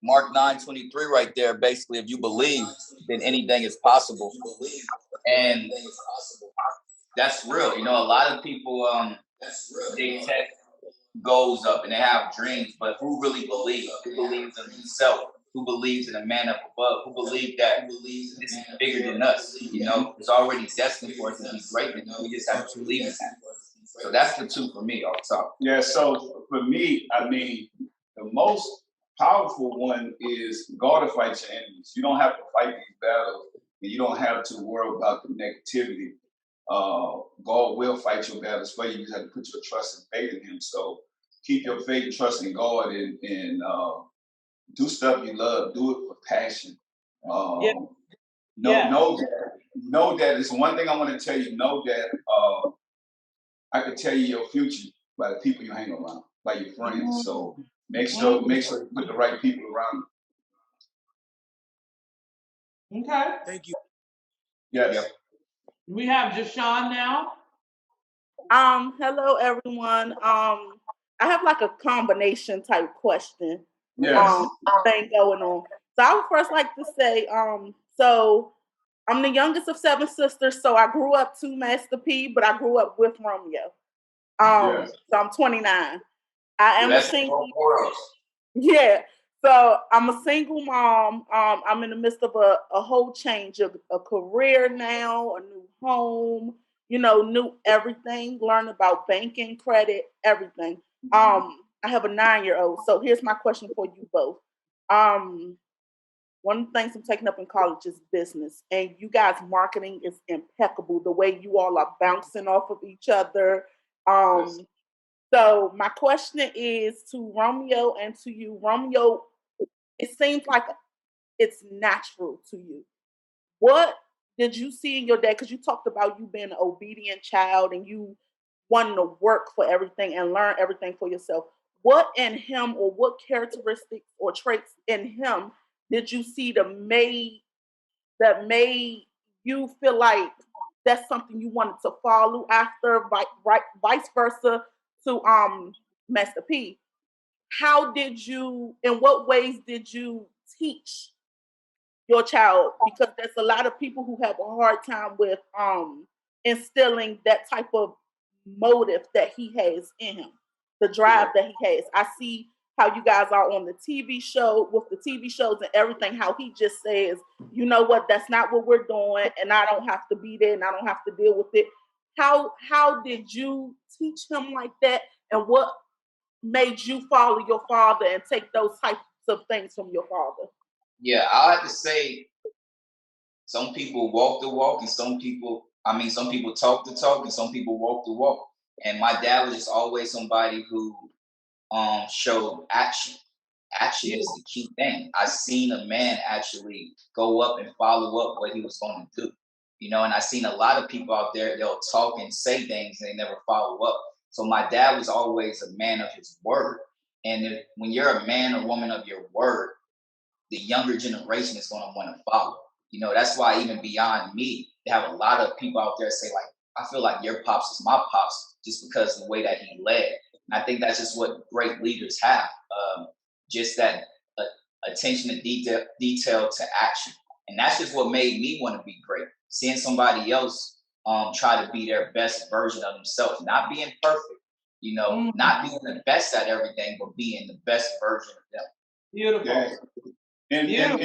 C: Mark 9:23 right there, basically, if you believe, then anything is possible. And that's real. A lot of people, they set goals up and they have dreams, but who really believes? Who believes in himself? Who believes in a man up above? Who believes that this is bigger than us? It's already destined for us to be great. We just have to believe in that. So that's the two for me, off top.
B: Yeah, so for me, I mean, the most powerful one is God to fight your enemies. You don't have to fight these battles, and you don't have to worry about the negativity. God will fight your battles for you. You just have to put your trust and faith in Him. So keep your faith and trust in God, and do stuff you love. Do it with passion. Know that it's one thing I want to tell you. Know that I can tell you your future by the people you hang around, by your friends. So make sure you put the right people around
A: you. Okay.
D: Thank you.
B: Yes.
A: We have Jashawn now.
E: Hello everyone. I have like a combination type question.
B: Yes.
E: Thing going on. So I would first like to say, so I'm the youngest of 7 sisters, so I grew up to Master P, but I grew up with Romeo. So I'm 29. I am a single. Yeah. So I'm a single mom. I'm in the midst of a whole change of a career now, a new home, new everything, learn about banking, credit, everything. I have a 9-year-old. So here's my question for you both. One of the things I'm taking up in college is business. And you guys' marketing is impeccable. The way you all are bouncing off of each other. So my question is to Romeo and to you. Romeo, it seems like it's natural to you. What did you see in your dad? Because you talked about you being an obedient child and you wanting to work for everything and learn everything for yourself. What in him, or what characteristics or traits in him did you see that made you feel like that's something you wanted to follow after, vice versa to Master P. How did you, in what ways did you teach your child? Because there's a lot of people who have a hard time with instilling that type of motive that he has in him, the drive that he has. I see how you guys are on the TV show, with the TV shows and everything, how he just says, you know what, that's not what we're doing, and I don't have to be there and I don't have to deal with it. How did you teach him like that, and what made you follow your father and take those types of things from your father?
C: Yeah, I have to say, some people walk the walk, and some people talk the talk, and some people walk the walk. And my dad was just always somebody who showed action. Action is the key thing. I seen a man actually go up and follow up what he was going to do. You know, and I seen a lot of people out there, they'll talk and say things and they never follow up. So my dad was always a man of his word. And when you're a man or woman of your word, the younger generation is going to want to follow. You know, that's why even beyond me, they have a lot of people out there say, like, I feel like your pops is my pops just because of the way that he led. And I think that's just what great leaders have, just that attention to detail to action. And that's just what made me want to be great. Seeing somebody else try to be their best version of themselves, not being perfect, you know, not being the best at everything, but being the best version of them.
A: Beautiful.
B: Yeah.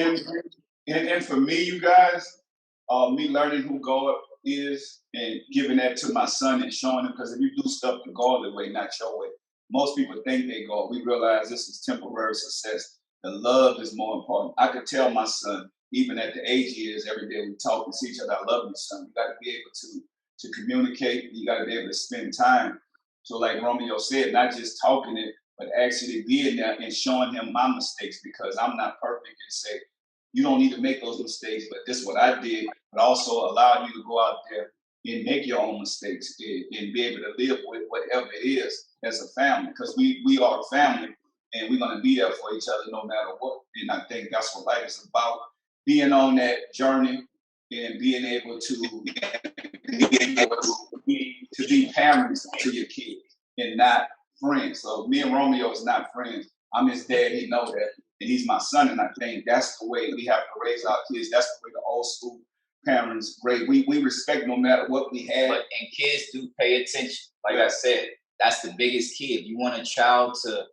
B: And for me, you guys, me learning who God is and giving that to my son and showing him, because if you do stuff the godly way, not your way, most people think they go. We realize this is temporary success. The love is more important. I could tell my son, even at the age he is, every day we talk and see each other, I love you, son. You got to be able to communicate. You got to be able to spend time. So like Romeo said, not just talking it, but actually being there and showing him my mistakes, because I'm not perfect, and say, you don't need to make those mistakes, but this is what I did, but also allow you to go out there and make your own mistakes and be able to live with whatever it is as a family, because we are a family and we're going to be there for each other no matter what. And I think that's what life is about, being on that journey and being able to be parents to your kids and not friends. So me and Romeo is not friends. I'm his dad, he knows that, and he's my son, and I think that's the way we have to raise our kids. That's the way the old school parents raise. We respect no matter what we have.
C: And kids do pay attention. Like I said, that's the biggest key. If you want a child to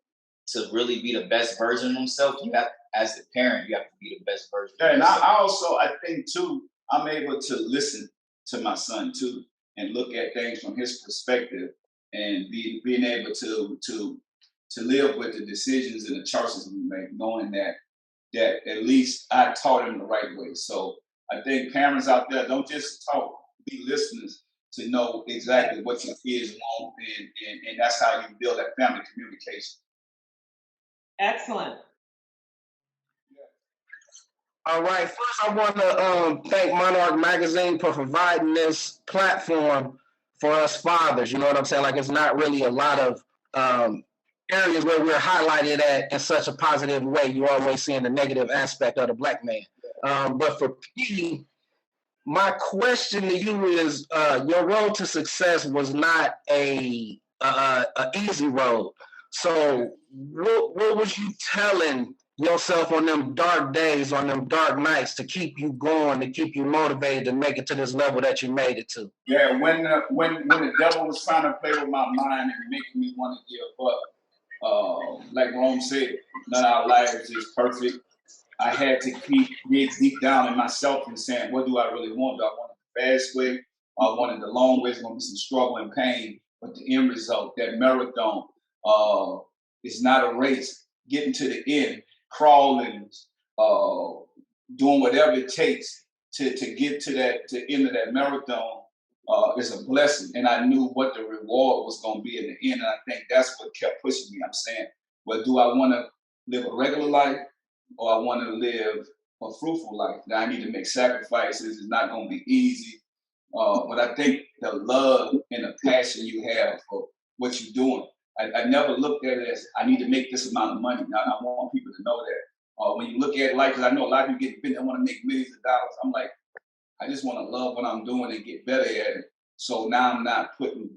C: really be the best version of themselves, you have, as the parent, you have to be the best version.
B: Yeah, and I think too, I'm able to listen to my son too and look at things from his perspective, and being able to live with the decisions and the choices we make, knowing that at least I taught him the right way. So I think parents out there, don't just talk, be listeners to know exactly what your kids want, and that's how you build that family communication.
A: Excellent.
F: All right. First, I want to thank Monarch Magazine for providing this platform for us fathers. You know what I'm saying? Like, it's not really a lot of areas where we're highlighted at in such a positive way. You're always seeing the negative aspect of the black man. But for P, my question to you is, your road to success was not a easy road. So what was you telling yourself on them dark days, on them dark nights, to keep you going, to keep you motivated to make it to this level that you made it to?
B: Yeah, when the devil was trying to play with my mind and making me want to give up, like Rome said, none of our lives is perfect. I had to keep dig deep down in myself and saying, what do I really want? Do I want it the fast way? I wanted the long way. It's going to be some struggle and pain, but the end result, that marathon, it's not a race. Getting to the end, crawling, doing whatever it takes to get to the end of that marathon is a blessing. And I knew what the reward was going to be in the end. And I think that's what kept pushing me. I'm saying, well, do I want to live a regular life, or I want to live a fruitful life? Now I need to make sacrifices. It's not going to be easy. But I think the love and the passion you have for what you're doing, I never looked at it as I need to make this amount of money. Now, I want people to know that. When you look at life, because I know a lot of people get offended, I want to make millions of dollars. I'm like, I just want to love what I'm doing and get better at it. So now I'm not putting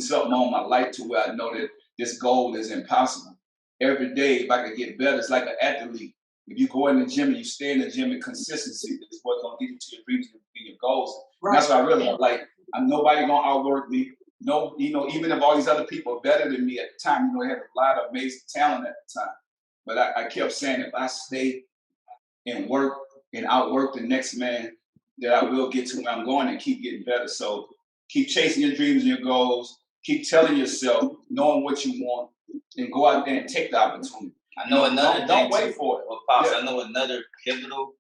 B: something on my life to where I know that this goal is impossible. Every day, if I could get better, it's like an athlete. If you go in the gym and you stay in the gym, and consistency is what's gonna get you to your dreams and your goals. Right. That's what I realized. Like, I'm nobody gonna outwork me. No, even if all these other people are better than me at the time, they had a lot of amazing talent at the time. But I kept saying, if I stay and work and outwork the next man, that I will get to where I'm going and keep getting better. So keep chasing your dreams and your goals. Keep telling yourself, knowing what you want, and go out there and take the opportunity.
C: I know another
B: don't wait for it.
C: Well, Pops, I know another pivotal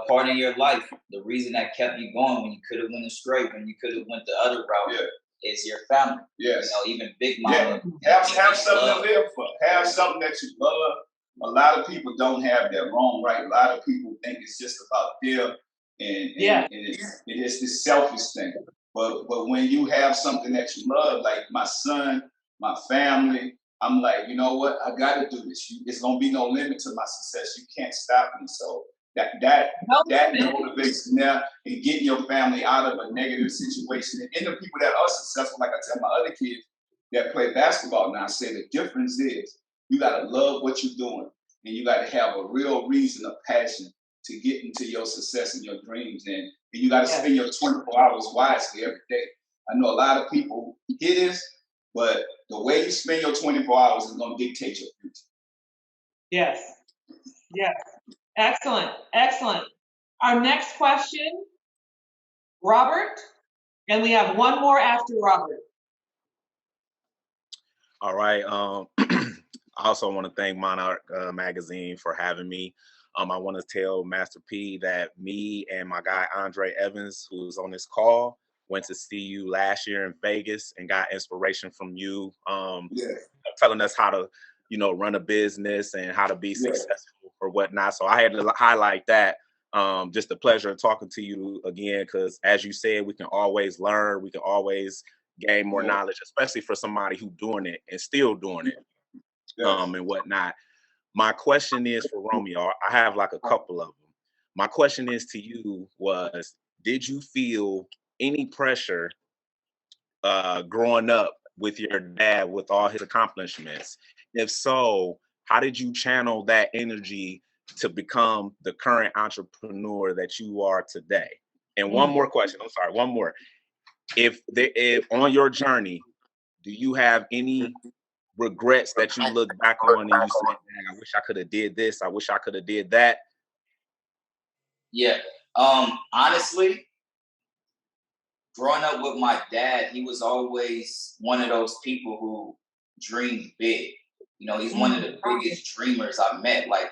C: part in your life. The reason that kept you going when you could have went astray, when you could have went the other route, is your family.
B: Yes.
C: Even Big Mama.
B: Have something to live for. Have something that you love. A lot of people don't have that wrong, right? A lot of people think it's just about them, and it's this selfish thing. But when you have something that you love, like my son, my family, I'm like, you know what? I got to do this. It's gonna be no limit to my success. You can't stop me. So that motivates now and getting your family out of a negative situation. And the people that are successful, like I tell my other kids that play basketball now, I say the difference is you got to love what you're doing, and you got to have a real reason, a passion to get into your success and your dreams. And you got to spend your 24 hours wisely every day. I know a lot of people hear this, but the way you spend your 24 hours is going to dictate your future.
A: Yes. Yes. Excellent. Excellent. Our next question, Robert, and we have one more after Robert.
G: All right. I also want to thank Monarch Magazine for having me. I want to tell Master P that me and my guy Andre Evans, who's on this call, went to see you last year in Vegas and got inspiration from you, telling us how to, run a business and how to be successful or whatnot. So I had to highlight that. Just a pleasure talking to you again, because as you said, we can always learn, we can always gain more knowledge, especially for somebody who's doing it and still doing it, and whatnot. My question is for Romeo. I have like a couple of them. My question is to you was, did you feel any pressure growing up with your dad with all his accomplishments? If so, how did you channel that energy to become the current entrepreneur that you are today? And one more question. I'm sorry, one more. If on your journey, do you have any regrets that you look back on and you say, man, I wish I could have did this, I wish I could have did that?
C: Yeah. Honestly, growing up with my dad, he was always one of those people who dreamed big. He's one of the biggest dreamers I've met. Like,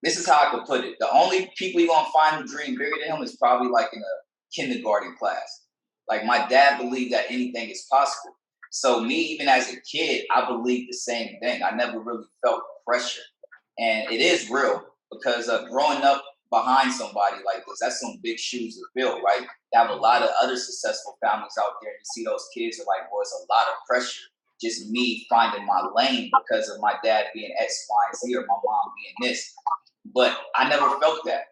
C: this is how I could put it. The only people you're gonna find who dream bigger than him is probably like in a kindergarten class. Like, my dad believed that anything is possible. So me, even as a kid, I believed the same thing. I never really felt pressure. And it is real, because growing up behind somebody like this, that's some big shoes to fill, right? You have a lot of other successful families out there, and you see those kids are like, well, it's a lot of pressure. Just me finding my lane because of my dad being X, Y, and Z, or my mom being this. But I never felt that.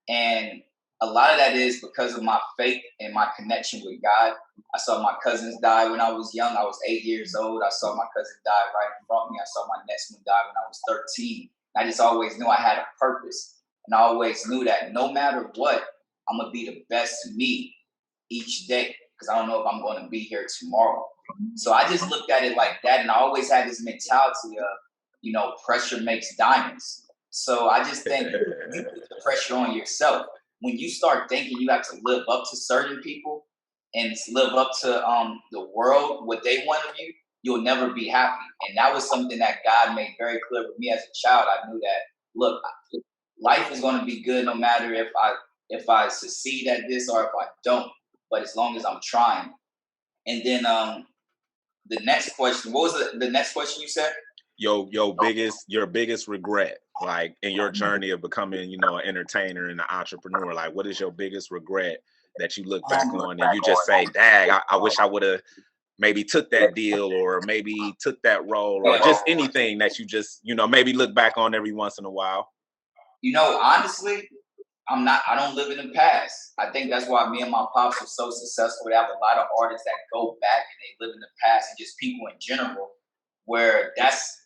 C: And a lot of that is because of my faith and my connection with God. I saw my cousins die when I was young. I was 8 years old. I saw my cousin die right in front of me. I saw my next one die when I was 13. I just always knew I had a purpose. And I always knew that no matter what, I'm going to be the best me each day, because I don't know if I'm going to be here tomorrow. So I just looked at it like that. And I always had this mentality of, pressure makes diamonds. So I just think you put the pressure on yourself. When you start thinking you have to live up to certain people and live up to the world, what they want of you, you'll never be happy. And that was something that God made very clear with me as a child. I knew that, look, life is going to be good no matter if I succeed at this or if I don't, but as long as I'm trying. And then the next question, what was the next question you said?
G: Your biggest regret, like in your journey of becoming, an entertainer and an entrepreneur. Like, what is your biggest regret that you look back on and you just say, dang, I wish I would have maybe took that deal, or maybe took that role, or just anything that you just, maybe look back on every once in a while?
C: Honestly, I don't live in the past. I think that's why me and my pops are so successful. They have a lot of artists that go back and they live in the past, and just people in general, where that's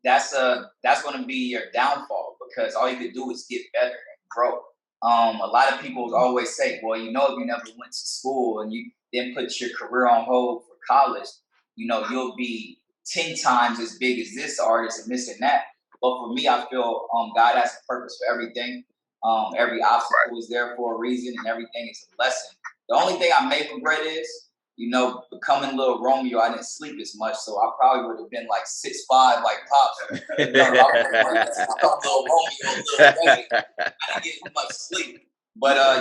C: going to be your downfall, because all you can do is get better and grow. A lot of people always say, well, if you never went to school and you then put your career on hold for college, you'll be 10 times as big as this artist and this and that. But for me, I feel God has a purpose for everything. Every obstacle is there for a reason, and everything is a lesson. The only thing I make regret is, becoming little Romeo, I didn't sleep as much, so I probably would have been like 6'5", like Pops. I become little Romeo, little baby. I didn't get too much sleep. But I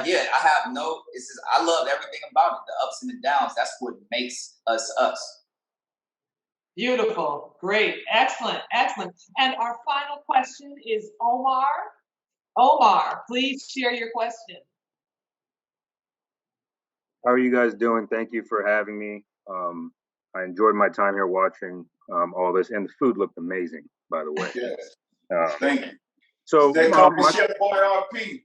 C: love everything about it, the ups and the downs. That's what makes us us.
H: Beautiful. Great. Excellent. And our final question is Omar. Omar, please share your question.
I: How are you guys doing? Thank you for having me. I enjoyed my time here watching all this, and the food looked amazing, by the way.
B: Yes. Thank you.
I: So
B: they call me Chef Boy RP.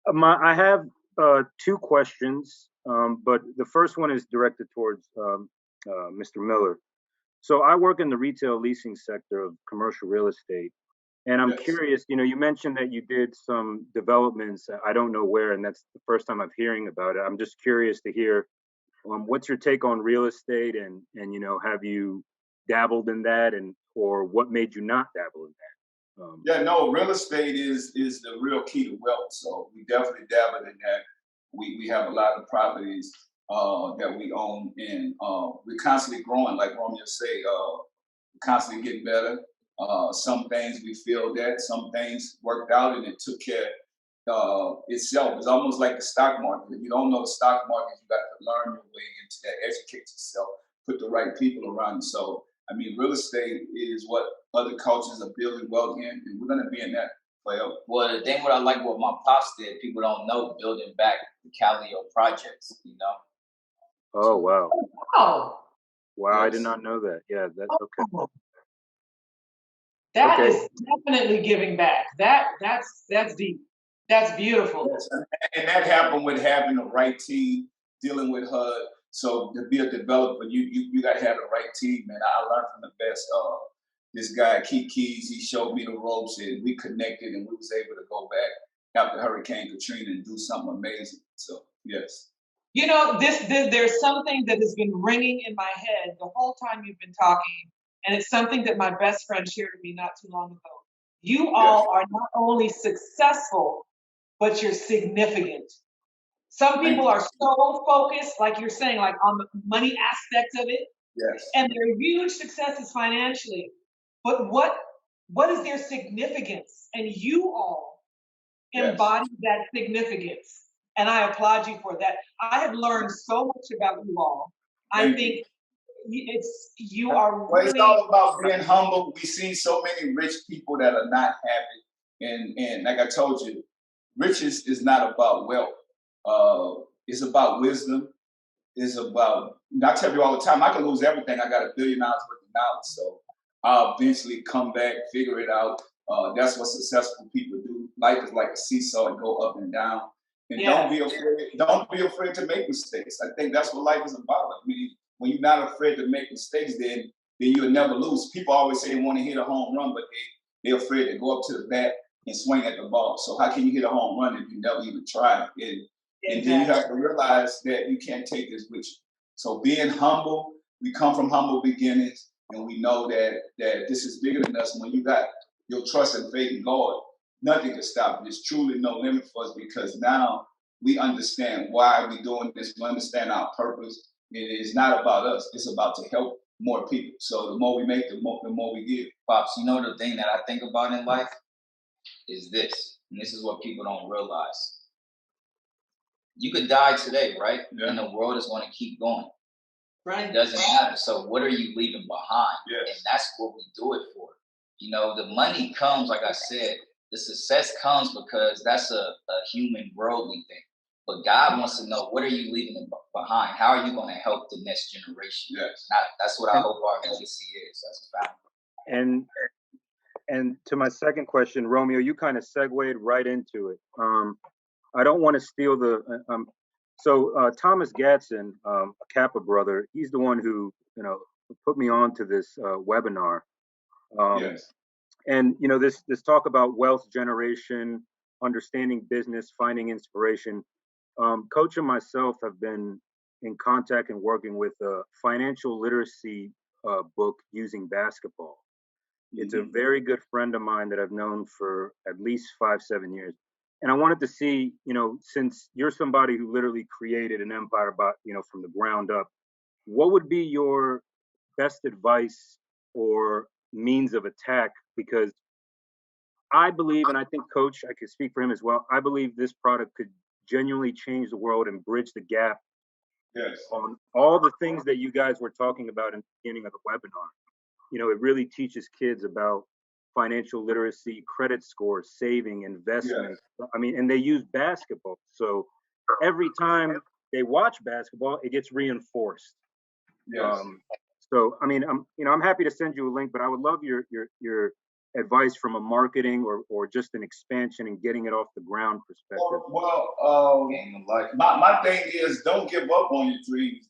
I: I have 2 questions, but the first one is directed towards Mr. Miller. So I work in the retail leasing sector of commercial real estate. And I'm curious, you mentioned that you did some developments. I don't know where, and that's the first time I'm hearing about it. I'm just curious to hear what's your take on real estate, and have you dabbled in that, or what made you not dabble in that?
B: Real estate is the real key to wealth. So we definitely dabbled in that. We have a lot of properties that we own, and we're constantly growing, like Romeo say, constantly getting better. Some things we feel that, some things worked out and it took care itself. It's almost like the stock market. If you don't know the stock market, you got to learn your way into that, educate yourself, put the right people around you. So, real estate is what other cultures are building wealth in, and we're going to be in that forever.
C: Well, the thing what I like what my pops did, people don't know, building back the Calio projects,
I: Oh, wow.
H: Oh.
I: Wow, yes. I did not know that. Yeah, that's okay.
H: That is definitely giving back. That's deep. That's beautiful.
B: Yes. And that happened with having the right team, dealing with HUD. So to be a developer, you got to have the right team, man. I learned from the best. This guy, Keith Keys, he showed me the ropes, and we connected, and we was able to go back after Hurricane Katrina and do something amazing. So, yes.
H: There's something that has been ringing in my head the whole time you've been talking. And it's something that my best friend shared with me not too long ago. You all are not only successful, but you're significant. Some people are so focused, like you're saying, like on the money aspect of it.
B: Yes.
H: And they're huge successes financially. But what is their significance? And you all embody that significance. And I applaud you for that. I have learned so much about you all. I think you are really.
B: Well, it's all about being humble. We see so many rich people that are not happy, and like I told you, riches is not about wealth. It's about wisdom. It's about. I tell you all the time, I can lose everything. I got $1 billion worth of knowledge, so I'll eventually come back, figure it out. That's what successful people do. Life is like a seesaw; it go up and down. And don't be afraid. Don't be afraid to make mistakes. I think that's what life is about. When you're not afraid to make mistakes, then you'll never lose. People always say they want to hit a home run, but they're afraid to go up to the bat and swing at the ball. So how can you hit a home run if you never even tried? And then you have to realize that you can't take this with you. So being humble, we come from humble beginnings, and we know that this is bigger than us. When you got your trust and faith in God, nothing can stop it. There's truly no limit for us, because now we understand why we're doing this. We understand our purpose. It is not about us. It's about to help more people. So the more we make, the more we give.
C: Pops, the thing that I think about in life is this, and this is what people don't realize. You could die today, right? Yeah. And the world is going to keep going. Right. It doesn't matter. So what are you leaving behind?
B: Yes.
C: And that's what we do it for. The money comes, like I said, the success comes because that's a human worldly thing. But God wants to know, what are you leaving behind? How are you going to help the next generation?
B: Yes.
C: That's what I hope our legacy is as a family.
I: And And to my second question, Romeo, you kind of segued right into it. I don't want to steal the. Thomas Gadsden, a Kappa brother, he's the one who put me on to this webinar.
B: Yes.
I: And this talk about wealth generation, understanding business, finding inspiration. Coach and myself have been in contact and working with a financial literacy book using basketball. It's a very good friend of mine that I've known for at least 5-7 years. And I wanted to see, since you're somebody who literally created an empire from the ground up, what would be your best advice or means of attack? Because I believe, and I think Coach, I could speak for him as well, I believe this product could genuinely change the world and bridge the gap on all the things that you guys were talking about in the beginning of the webinar. It really teaches kids about financial literacy, credit scores, saving, investment. I mean, and they use basketball. So every time they watch basketball, it gets reinforced. So, I mean, I'm happy to send you a link, but I would love your advice from a marketing or just an expansion and getting it off the ground perspective.
B: My thing is, don't give up on your dreams.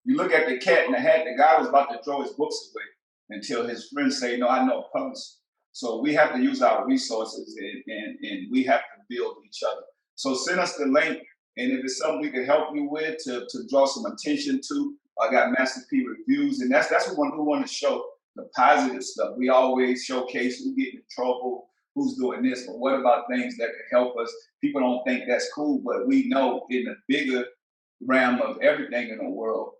B: You look at the cat in the hat, the guy was about to throw his books away until his friends say, no, I know a publisher. So we have to use our resources and we have to build each other. So send us the link, and if it's something we can help you with to draw some attention to, I got Master P reviews, and that's what we want to show the positive stuff. We always showcase who's getting in trouble, who's doing this, but what about things that can help us? People don't think that's cool, but we know in the bigger realm of everything in the world,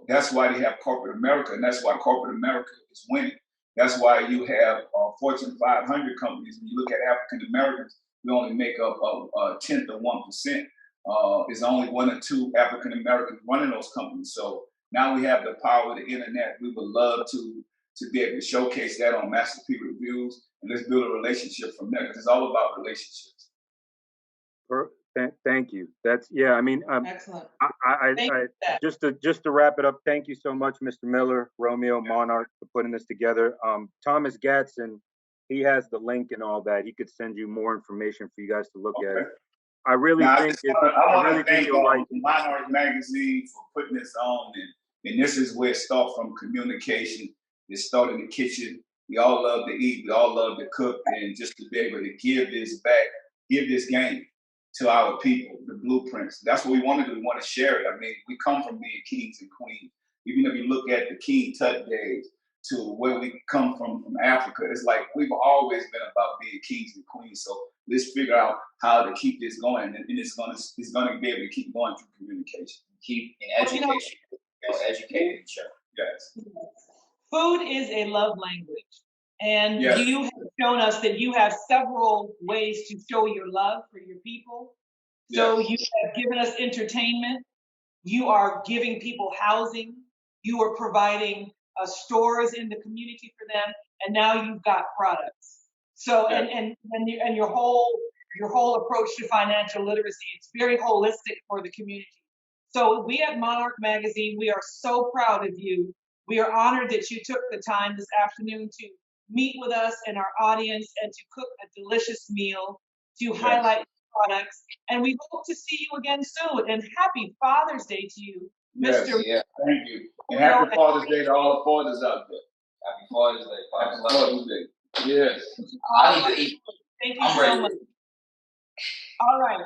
B: that's why they have corporate America, and that's why corporate America is winning. That's why you have Fortune 500 companies. When you look at African Americans, we only make up a tenth of 1%. There's only 1 or 2 African Americans running those companies. So now we have the power of the internet. We would love to be able to showcase that on Master P Reviews, and let's build a relationship from there, because it's all about relationships.
I: Thank you. Excellent. Just to wrap it up, thank you so much, Mr. Miller, Romeo, Monarch, for putting this together. Thomas Gadsden, he has the link and all that. He could send you more information for you guys to look at. I really think
B: I want to thank Monarch Magazine for putting this on, and this is where it starts from communication. It started in the kitchen. We all love to eat. We all love to cook, and just to be able to give this back, give this game to our people, the blueprints. That's what we want to do. We want to share it. I mean, we come from being kings and queens. Even if you look at the King Tut days to where we come from Africa, it's like we've always been about being kings and queens. So let's figure out how to keep this going, and it's gonna be able to keep going through communication.
C: Keep in education, educating each other.
B: Yes.
H: Food is a love language. And you have shown us that you have several ways to show your love for your people. So you have given us entertainment. You are giving people housing. You are providing stores in the community for them. And now you've got products. So and your whole approach to financial literacy, it's very holistic for the community. So we at Monarch Magazine, we are so proud of you. We are honored that you took the time this afternoon to meet with us and our audience and to cook a delicious meal, to highlight products. And we hope to see you again soon. And happy Father's Day to you, Mr.
B: Yeah, thank you. And happy Father's Day to all the fathers out there.
C: Happy Father's Day.
B: Happy Father's Day. Yes.
C: I need to eat.
H: Thank you so much. All right.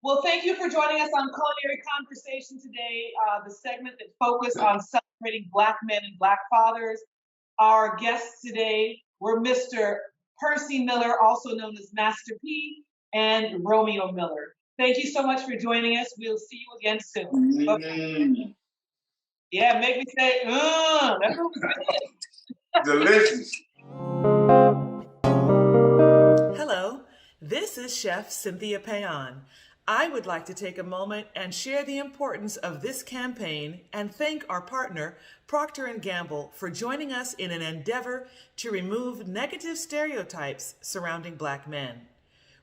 H: Well, thank you for joining us on Culinary Conversation today, the segment that focused on celebrating Black men and Black fathers. Our guests today were Mr. Percy Miller, also known as Master P, and Romeo Miller. Thank you so much for joining us. We'll see you again soon. Okay. Yeah, make me say, that's what was
B: delicious.
A: Hello, this is Chef Cynthia Pean. I would like to take a moment and share the importance of this campaign and thank our partner, Procter & Gamble, for joining us in an endeavor to remove negative stereotypes surrounding Black men.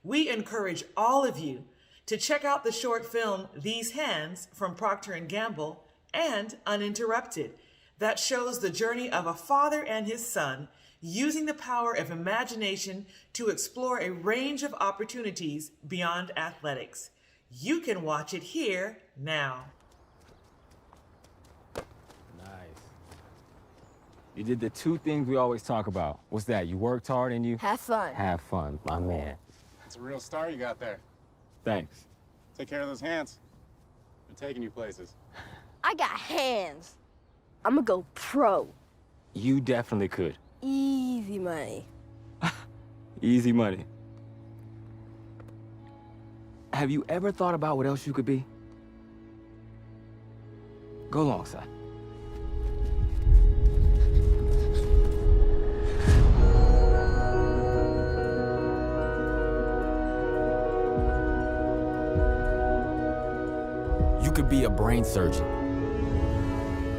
A: We encourage all of you to check out the short film, These Hands, from Procter & Gamble and Uninterrupted, that shows the journey of a father and his son using the power of imagination to explore a range of opportunities beyond athletics. You can watch it here now.
J: Nice. You did the two things we always talk about. What's that? You worked hard and you...
K: Have fun.
J: Have fun, my man.
L: It's a real star you got there.
J: Thanks.
L: Take care of those hands. They're taking you places.
K: I got hands. I'm gonna go pro.
J: You definitely could.
K: Easy money.
J: Easy money. Have you ever thought about what else you could be? Go along, son. You could be a brain surgeon.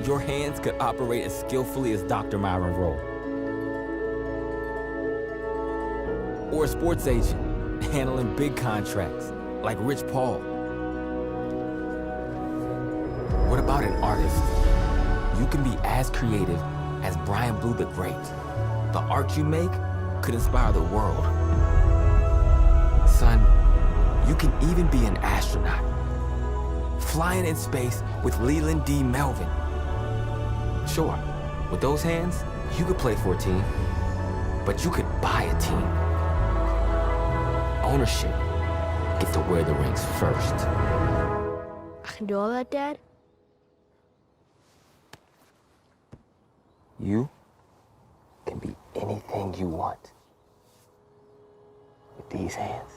J: Your hands could operate as skillfully as Dr. Myron Rowe. Or a sports agent, handling big contracts, like Rich Paul. What about an artist? You can be as creative as Brian Blue the Great. The art you make could inspire the world. Son, you can even be an astronaut, flying in space with Leland D. Melvin. Sure, with those hands, you could play for a team, but you could buy a team. Ownership. Get to wear the rings first.
K: I can do all that, Dad?
J: You can be anything you want with these hands.